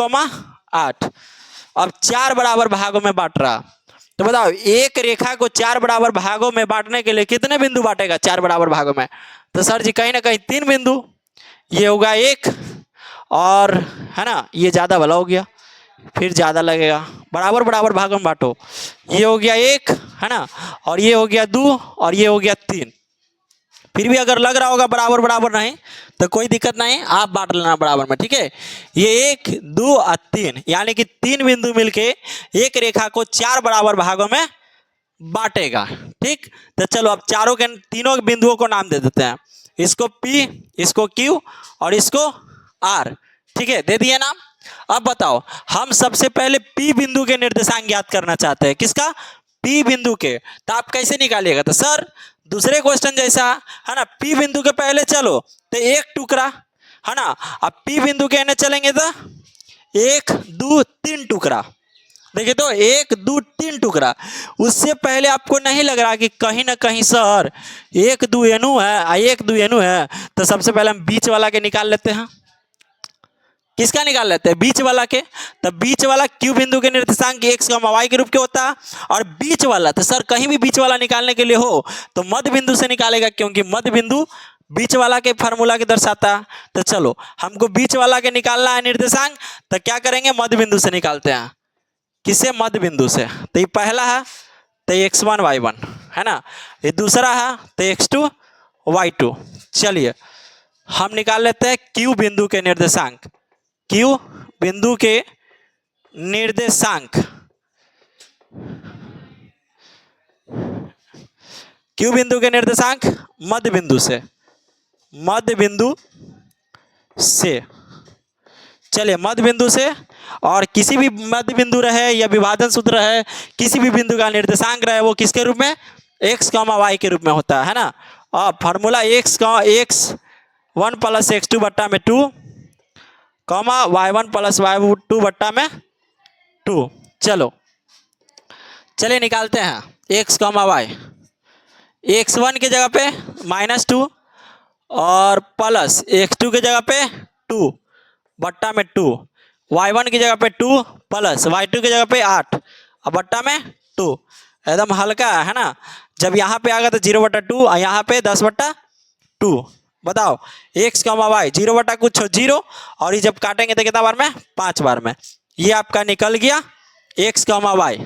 8। अब 4 बराबर भागों में बांट रहा। तो बताओ एक रेखा को 4 बराबर भागों में बांटने के लिए कितने बिंदु बांटेगा 4 बराबर भागों में? तो सर जी कहीं ना कहीं 3 बिंदु, ये होगा 1 और है ना, ये ज़्यादा भला हो गया, फिर ज़्यादा लगेगा, बराबर बराबर भागों में बांटो। ये हो गया 1 है ना, और ये हो गया 2 और ये हो गया 3। फिर भी अगर लग रहा होगा बराबर बराबर नहीं तो कोई दिक्कत नहीं, आप बांट लेना बराबर में, ठीक है। ये 1 2 और 3 यानी कि 3 बिंदु मिलके एक रेखा को 4 बराबर भागों में बांटेगा, ठीक। तो चलो अब तीनों बिंदुओं को नाम दे देते हैं, इसको P, इसको Q और इसको R, ठीक है, दे दिए नाम। अब बताओ हम सबसे पहले P बिंदु के निर्देशांक ज्ञात करना चाहते हैं, किसका? P बिंदु के। तो आप कैसे निकालिएगा? तो सर दूसरे क्वेश्चन जैसा है ना, P बिंदु के पहले चलो तो एक टुकड़ा है ना, अब P बिंदु के एने चलेंगे तो एक दो तीन टुकड़ा, देखिए तो एक दो तीन टुकड़ा। उससे पहले आपको नहीं लग रहा कि कहीं ना कहीं सर एक दो एनु है, एक दो एनु है, तो सबसे पहले हम बीच वाला के निकाल लेते हैं। किसका निकाल लेते हैं? बीच वाला के। तो बीच वाला क्यू बिंदु के निर्देशांक एक्स वाई के रूप के होता है। और बीच वाला तो सर कहीं भी बीच वाला निकालने के लिए हो तो मध्य बिंदु से निकालेगा, क्योंकि मध्य बिंदु बीच वाला के फार्मूला के दर्शाता है। तो चलो हमको बीच वाला के निकालना है निर्देशांक, तो क्या करेंगे? मध्य बिंदु से निकालते हैं। किसे? मध्य बिंदु से। तो ये पहला है तो x1 y1 है ना, ये दूसरा है तो x2 y2। चलिए हम निकाल लेते हैं क्यू बिंदु के निर्देशांक। क्यू बिंदु के निर्देशांक, क्यू बिंदु के निर्देशांक मध्य बिंदु से, मध्य बिंदु से। चलिए मध्य बिंदु से, और किसी भी मध्य बिंदु रहे या विभाजन सूत्र रहे, किसी भी बिंदु का निर्देशांक रहे, वो किसके रूप में? x, y के रूप में होता है ना। और फार्मूला x1 प्लस x2 बट्टा में 2, y1 प्लस y2 बट्टा में 2। चलिए निकालते हैं x, y। x1 की जगह पे -2 और प्लस x2 की जगह पे 2 बट्टा में 2, y1 की जगह पे 2 प्लस y2 की जगह पे 8 और बट्टा में 2। एकदम हल्का है ना। जब यहाँ पे आ गया तो 0/2 और यहाँ पे 10/2। बताओ x, y 0 कुछ 0, और ये जब काटेंगे तो कितना बार में? 5 बार में। ये आपका निकल गया x, y।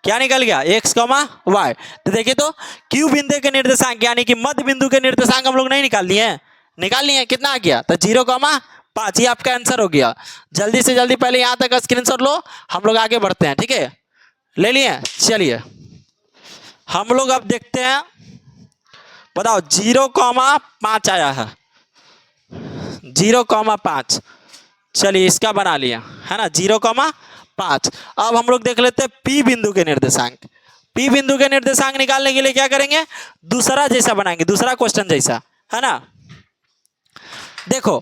क्या निकल गया? x, y। तो देखिए तो क्यू बिंदु के निर्देशांक यानी कि मध्य बिंदु के निर्देशांक हम लोग नहीं निकाल लिए हैं, निकाल लिए हैं। कितना आ गया? तो 0, 5। ये आपका आंसर हो गया। जल्दी से जल्दी पहले यहाँ तक स्क्रीनशॉट लो, हम लोग आगे बढ़ते हैं। ठीक है, ले लिए? चलिए हम लोग अब देखते हैं। बताओ 0,5 आया है, 0,5। चलिए इसका बना लिया है ना, 0,5। अब हम लोग देख लेते हैं पी बिंदु के निर्देशांक। पी बिंदु के निर्देशांक निकालने के लिए क्या करेंगे? दूसरा जैसा बनाएंगे, दूसरा क्वेश्चन जैसा, है ना। देखो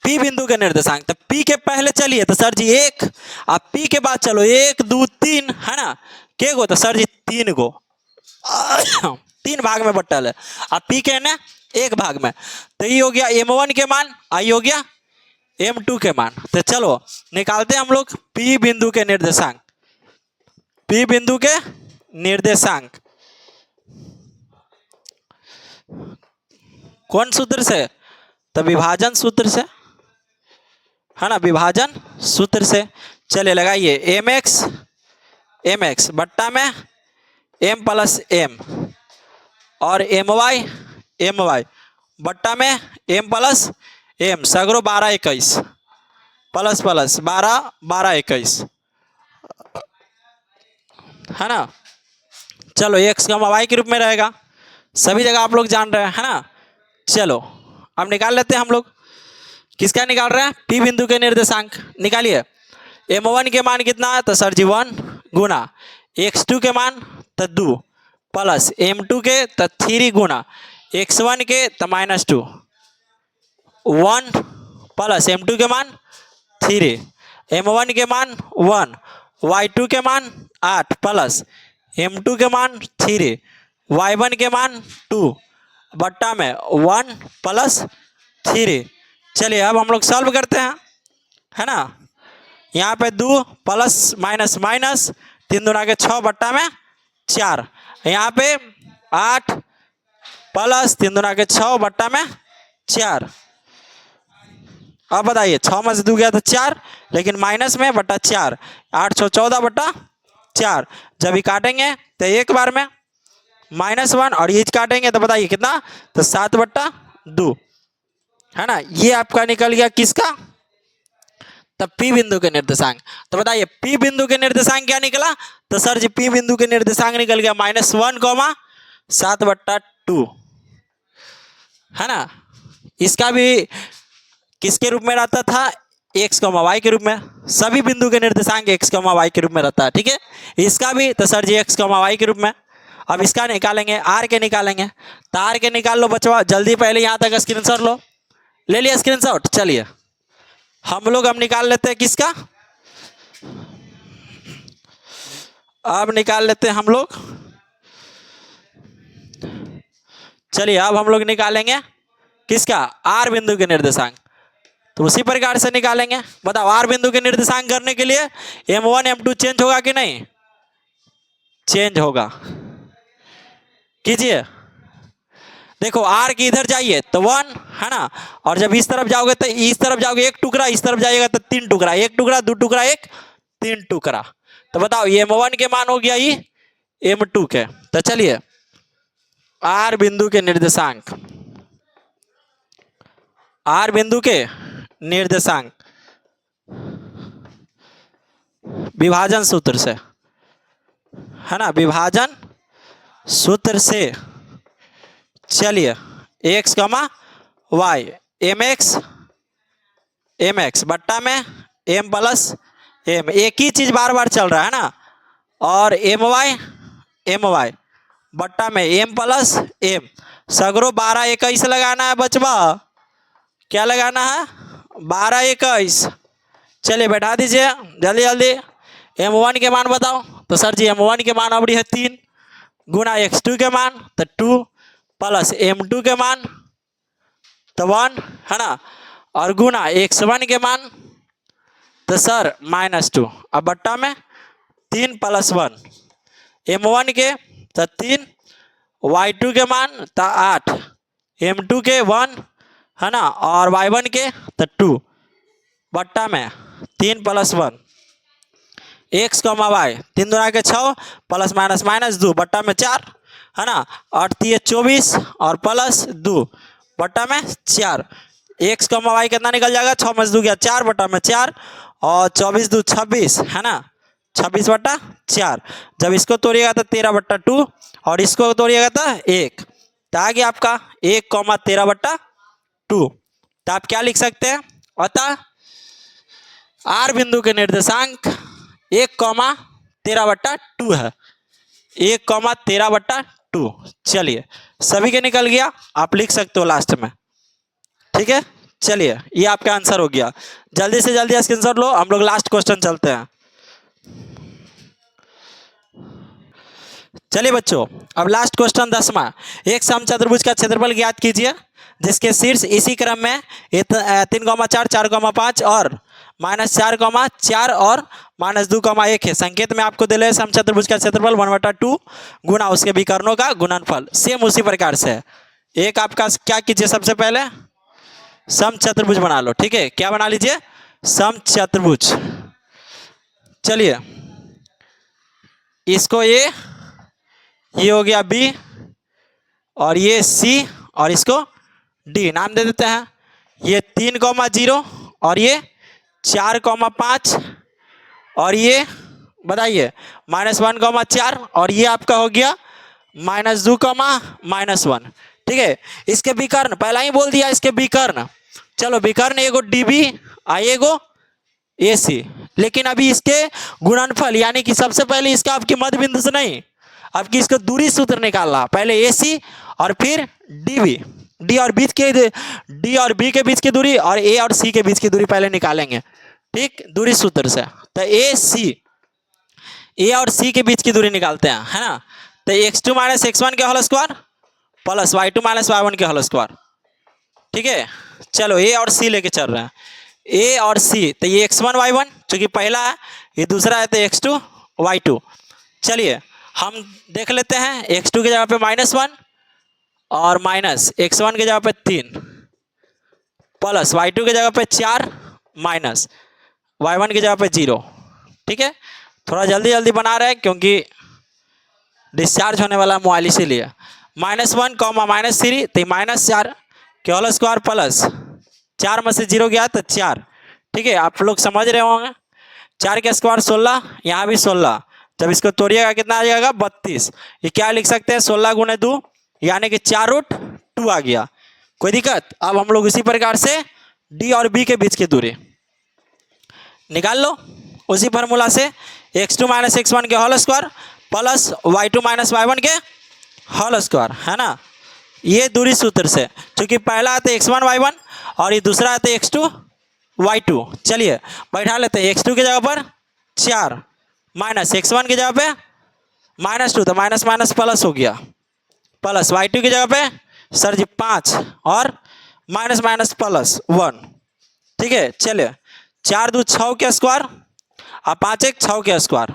पी बिंदु के निर्देशांक, तो पी के पहले चलिए तो सर जी 1, अब पी के बाद चलो 1 2 3 है ना। के गो? तो सर जी 3 गो 3 भाग में बटल है। अब पी के ना 1 भाग में, तो ये हो गया m1 के मान, आई हो गया m2 के मान। तो चलो निकालते हैं हम लोग पी बिंदु के निर्देशांक। पी बिंदु के निर्देशांक कौन सूत्र से? तो विभाजन सूत्र से, है ना, विभाजन सूत्र से। चलिए लगाइए mx बट्टा में m प्लस m और my बट्टा में m प्लस m, सगरो 12 21 प्लस 12 12 21 है ना। चलो x, y के रूप में रहेगा, सभी जगह आप लोग जान रहे हैं, है ना। चलो अब निकाल लेते हैं हम लोग। किसका निकाल रहे हैं? पी बिंदु के निर्देशांक। निकालिए। m1 के मान कितना है? तो सर जी 1 गुना x2 के मान तो 2 प्लस m2 के तो 3 गुना x1 के तो -2, 1 प्लस m2 के मान 3, m1 के मान 1, y2 के मान 8 प्लस m2 के मान 3, y1 के मान 2 बट्टा में 1 प्लस 3। चलिए अब हम लोग सॉल्व करते हैं, है ना। यहाँ पे 2 प्लस माइनस माइनस 3 दूना के 6 बट्टा में 4, यहाँ पे 8 प्लस 3 दूना के 6 बट्टा में 4। अब बताइए 6 में से 2 गया तो 4, लेकिन माइनस में बट्टा 4, 8 6 14 बट्टा 4। जब ये काटेंगे तो एक बार में -1 और ये काटेंगे तो बताइए कितना? तो 7/2, है ना। ये आपका निकल गया किसका? तब पी बिंदु के निर्देशांक। तो बताइए पी बिंदु के निर्देशांक क्या निकला? तो सर जी पी बिंदु के निर्देशांक निकल गया -1, 7/2, है ना। इसका भी किसके रूप में रहता था? x, y के रूप में। सभी बिंदु के निर्देशांक x, y के रूप में रहता है, ठीक है। इसका भी तो सर जी x, y के रूप में। अब इसका निकालेंगे, r के निकालेंगे। तो r के निकाल लो बचवा, जल्दी पहले यहाँ तक स्क्रीनशॉट लो। ले लिया स्क्रीनशॉट? चलिए हम लोग अब निकाल लेते हैं किसका, अब निकाल लेते हैं हम लोग, चलिए अब हम लोग निकालेंगे किसका, आर बिंदु के निर्देशांक। तो उसी प्रकार से निकालेंगे। बताओ आर बिंदु के निर्देशांक करने के लिए M1 M2 चेंज होगा कि नहीं, चेंज होगा। कीजिए, देखो आर की इधर जाइए तो 1 है ना, और जब इस तरफ जाओगे तो इस तरफ जाओगे एक टुकड़ा, इस तरफ जाइएगा तो 3 टुकड़ा, एक टुकड़ा, 2 टुकड़ा, एक 3 टुकड़ा। तो बताओ ये M1 के मान हो गया, ये M2 के। तो चलिए आर बिंदु के निर्देशांक, आर बिंदु के निर्देशांक विभाजन सूत्र से, है ना, विभाजन सूत्र से। चलिए x, y, mx बट्टा में m प्लस m, एक ही चीज बार बार चल रहा है ना, और my बट्टा में m प्लस m, सगरो 12 21 लगाना है बचवा, क्या लगाना है, 12 21। चलिए बैठा दीजिए जल्दी जल्दी। M1 के मान बताओ, तो सर जी M1 के मान अबड़ी है 3, गुना x2 के मान तो 2, प्लस M2 के मान तो 1 है ना, और गुना x1 के मान तो सर -2, अब बट्टा में 3 प्लस 1, M1 के तो 3, y2 के मान तो 8, M2 के 1 है ना, और y1 के तो 2, बट्टा में 3 प्लस 1, x, y 3 दूना के 6 प्लस माइनस -2 बट्टा में 4 है ना, 8 3 24 और प्लस 2 बट्टा में 4, x, y कितना निकल जाएगा, 6 में 2 गया 4 बट्टा में 4, और 24 2 26 है ना, 26 बट्टा 4। जब इसको तोड़िएगा तो 13 बट्टा 2, और इसको तोड़िएगा तो 1, तो आ गया आपका 1, 13 बट्टा 2। तो आप क्या लिख सकते हैं, अतः आर बिंदु के निर्देशांक 1, 13 बट्टा 2 है, 1, 13 बट्टा 2। चलिए सभी के निकल गया, आप लिख सकते हो लास्ट में, ठीक है। चलिए ये आपका आंसर हो गया, जल्दी से जल्दी स्क्रीनशॉट लो, हम लोग लास्ट क्वेश्चन चलते हैं। चलिए बच्चों अब लास्ट क्वेश्चन 10वां, एक समचतुर्भुज का क्षेत्रफल ज्ञात कीजिए जिसके शीर्ष इसी क्रम में 3, 4, 4, 5 और -4, 4 और -2, 1 है। संकेत में आपको दिले समचतुर्भुज का क्षेत्रफल 1/2 गुना उसके विकर्णों का गुणनफल। सेम उसी प्रकार से है। एक आपका क्या कीजिए, सबसे पहले समचतुर्भुज बना लो, ठीक है। क्या बना लीजिए, समचतुर्भुज। चलिए इसको ये हो गया B, और ये C, और इसको D नाम दे देते हैं। ये 3, 0 और ये 4, 5 और ये बताइए -1, 4 और ये आपका हो गया -2, -1, ठीक है। इसके विकर्ण पहला ही बोल दिया, इसके विकर्ण। चलो विकर्ण एगो DB एगो AC, लेकिन अभी इसके गुणनफल यानी कि सबसे पहले इसका आपकी मध्य बिंदु से नहीं, आपकी इसको दूरी सूत्र निकालना, पहले AC और फिर DB, D और B के बीच की दूरी और A और C के बीच की दूरी पहले निकालेंगे, ठीक, दूरी सूत्र से। तो A और C के बीच की दूरी निकालते हैं, है ना। तो x2 - x1 के whole square plus y2 - y1 के होल स्क्वायर, ठीक है। चलो A और C लेके चल रहे हैं, A और C, तो ये x1 y1 चूंकि पहला है, ये दूसरा है तो x2 y2। चलिए हम देख लेते हैं, x2 की जगह पे -1 और माइनस x1 की जगह पे 3 प्लस y2 की जगह पे 4 माइनस y1 की जगह पे 0, ठीक है। थोड़ा जल्दी जल्दी बना रहे हैं क्योंकि डिस्चार्ज होने वाला मोबाइल, इसीलिए -1, -3 तो -4 के होल स्क्वायर प्लस 4 में से 0 गया तो 4, ठीक है। आप लोग समझ रहे होंगे। 4 के स्क्वायर 16, यहाँ भी 16, जब इसको तोड़िएगा कितना आ जाएगा 32। ये क्या लिख सकते हैं 16 × 2 यानी कि 4√2 आ गया, कोई दिक्कत। अब हम लोग इसी प्रकार से D और B के बीच की दूरी निकाल लो उसी फार्मूला से, x2 - x1 के whole square plus y2 - y1 के होल स्क्वायर, है ना। ये दूरी सूत्र से, क्योंकि पहला है तो x1 y1 और ये दूसरा है तो x2 y2। चलिए बैठा लेते हैं x2 की जगह पर 4 माइनस x1 की जगह पे -2, तो माइनस माइनस प्लस हो गया, प्लस y2 की जगह पे सर जी 5 और माइनस माइनस प्लस 1। ठीक है, चलिए 4 2 6 के स्क्वायर और 5 1 6 के स्क्वायर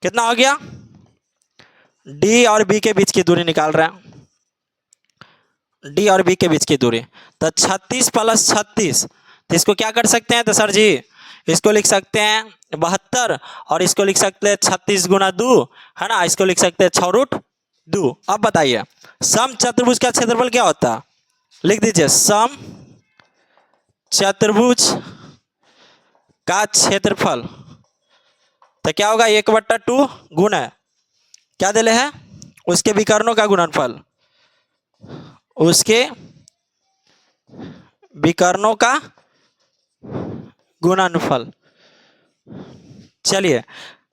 कितना हो गया, डी और बी के बीच की दूरी निकाल रहे हैं, डी और बी के बीच की दूरी, तो 36 प्लस 36, तो इसको क्या कर सकते हैं, तो सर जी इसको लिख सकते हैं 72 और इसको लिख सकते हैं 36 गुना 2, है ना, इसको लिख सकते हैं 6√2। अब बताइए सम चतुर्भुज का क्षेत्रफल क्या होता है, लिख दीजिए सम चतुर्भुज का क्षेत्रफल, तो क्या होगा 1/2 गुना क्या दिले है, उसके विकर्णों का गुणनफल, उसके विकर्णों का गुणनफल। चलिए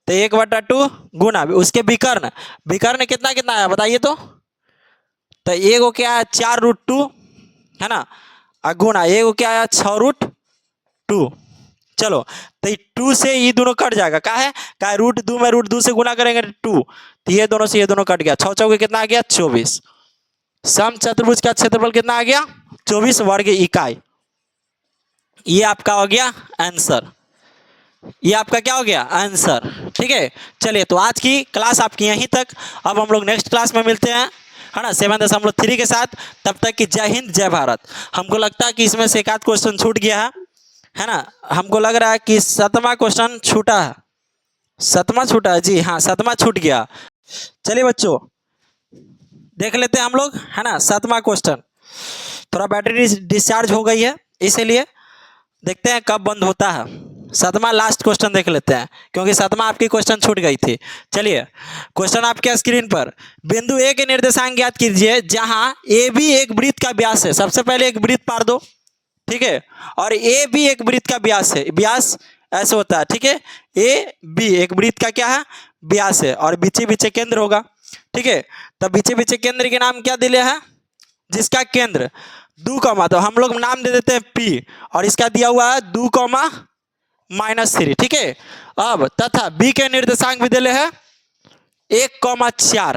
तो 1/2 गुना उसके विकर्ण, विकर्ण कितना कितना आया बताइए तो एक को क्या है 4√2, है ना, और गुना एक को क्या आया 6√2। चलो तो 2 से ये दोनों कट जाएगा, क्या है √2 में √2 से गुना करेंगे 2, तो ये दोनों से ये दोनों कट गया, 6 चौके कितना आ गया 24। सम चतुर्भुज का क्षेत्रफल कितना आ गया 24 वर्ग इकाई। ये आपका हो गया आंसर, ये आपका क्या हो गया आंसर। ठीक है, चलिए तो आज की क्लास आपकी यहीं तक, अब हम लोग नेक्स्ट क्लास में मिलते हैं, है ना, 7.3 के साथ। तब तक की जय हिंद जय भारत। हमको लगता है कि इसमें से एक आध क्वेश्चन छूट गया है ना, हमको लग रहा है कि 7वां क्वेश्चन छूटा है, 7वां छूटा है जी, हाँ 7वां छूट गया। चलिए बच्चों देख लेते हैं हम लोग, है ना, 7वां क्वेश्चन, थोड़ा बैटरी डिस्चार्ज हो गई है इसीलिए देखते हैं कब बंद होता है। 7वां लास्ट क्वेश्चन देख लेते हैं क्योंकि 7वां आपकी क्वेश्चन छूट गई थी। चलिए क्वेश्चन आपके स्क्रीन पर, बिंदु ए के निर्देशांक ज्ञात कीजिए जहां ए बी एक वृत्त का व्यास है। सबसे पहले एक वृत्त पार दो, ठीक है, और ए बी एक वृत्त का व्यास है, व्यास ऐसे होता है, ठीक है, ए बी एक वृत्त का क्या है व्यास है, और बीचे बीचे केंद्र होगा, ठीक है, तब बीचे बीचे केंद्र के नाम क्या दिले है, जिसका केंद्र 2, तो हम लोग नाम दे देते हैं P, और इसका दिया हुआ है 2, -3, ठीक है। अब तथा B के निर्देशांक भी दिले है 1, 4,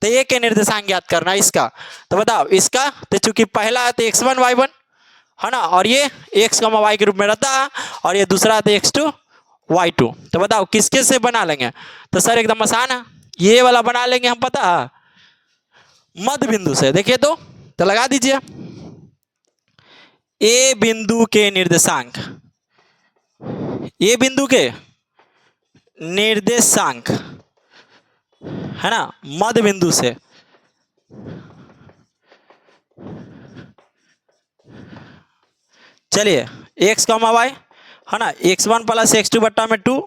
तो ए के निर्देशांक ज्ञात करना है इसका। तो बताओ इसका, तो चूंकि पहला है तो x1 y1, है ना, और ये x, y के रूप में रहता है, और ये दूसरा है तो x2 y2। तो बताओ किसके से बना लेंगे, तो सर एकदम आसान है, ये वाला बना लेंगे हम, पता है मध्य बिंदु से। देखिए तो लगा दीजिए ए बिंदु के निर्देशांक, ए बिंदु के निर्देशांक, है ना, मध्य बिंदु से, चलिए x, y, है ना, x1 + x2 बट्टा में 2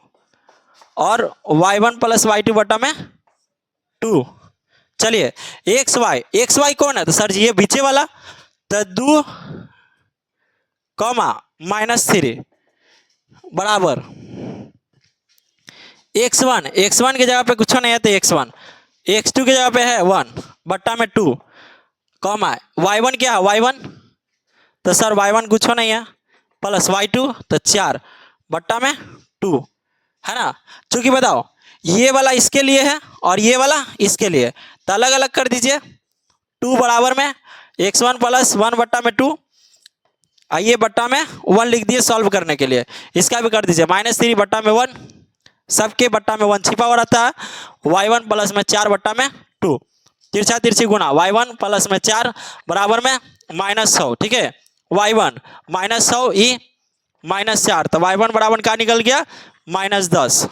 और y1 + y2 बट्टा में 2। चलिए एक्स वाई कौन है, तो सर जी ये बीचे वाला, तो 2, -3 बराबर x1 की जगह पे कुछ नहीं है तो x1, x2 की जगह पे है 1 बट्टा में 2, y1 क्या है y1, तो सर y1 कुछ नहीं है, प्लस y2 तो 4 बट्टा में 2, है ना। चूंकि बताओ ये वाला इसके लिए है और ये वाला इसके लिए, तो अलग अलग कर दीजिए, 2 बराबर में x1 + 1 बट्टा में 2, आइए बट्टा में 1 लिख दिए सॉल्व करने के लिए। इसका भी कर दीजिए -3 बट्टा में 1, सबके बट्टा में 1 छिपा हुआ रहता है, y1 प्लस में 4 बट्टा में 2, तिरछा तिरछी गुना, y1 प्लस में 4 बराबर में -100, ठीक है, y1 -100 ई -4, तो y1 बराबर क्या निकल गया -10।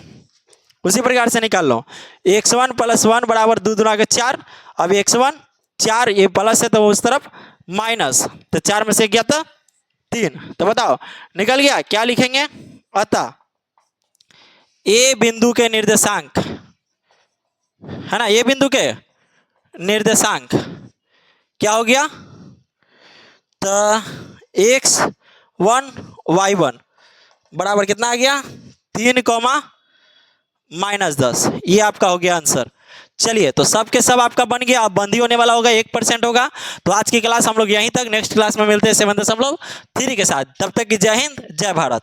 उसी प्रकार से निकाल लो x1 + 1 बराबर 2 दूना के 4, अब x1 4, ये प्लस है तो उस तरफ माइनस, तो 4 में से गया था 3, तो बताओ निकल गया, क्या लिखेंगे, अतः ए बिंदु के निर्देशांक, है ना, ए बिंदु के निर्देशांक क्या हो गया, तो x1 y1 बराबर कितना आ गया 3, -10, ये आपका हो गया आंसर। चलिए, तो सब के सब आपका बन गया। अब बंदी होने वाला होगा 1% होगा। तो आज की क्लास हम लोग यहीं तक, नेक्स्ट क्लास में मिलते हैं 7.3 के साथ। तब तक की जय हिंद, जय भारत।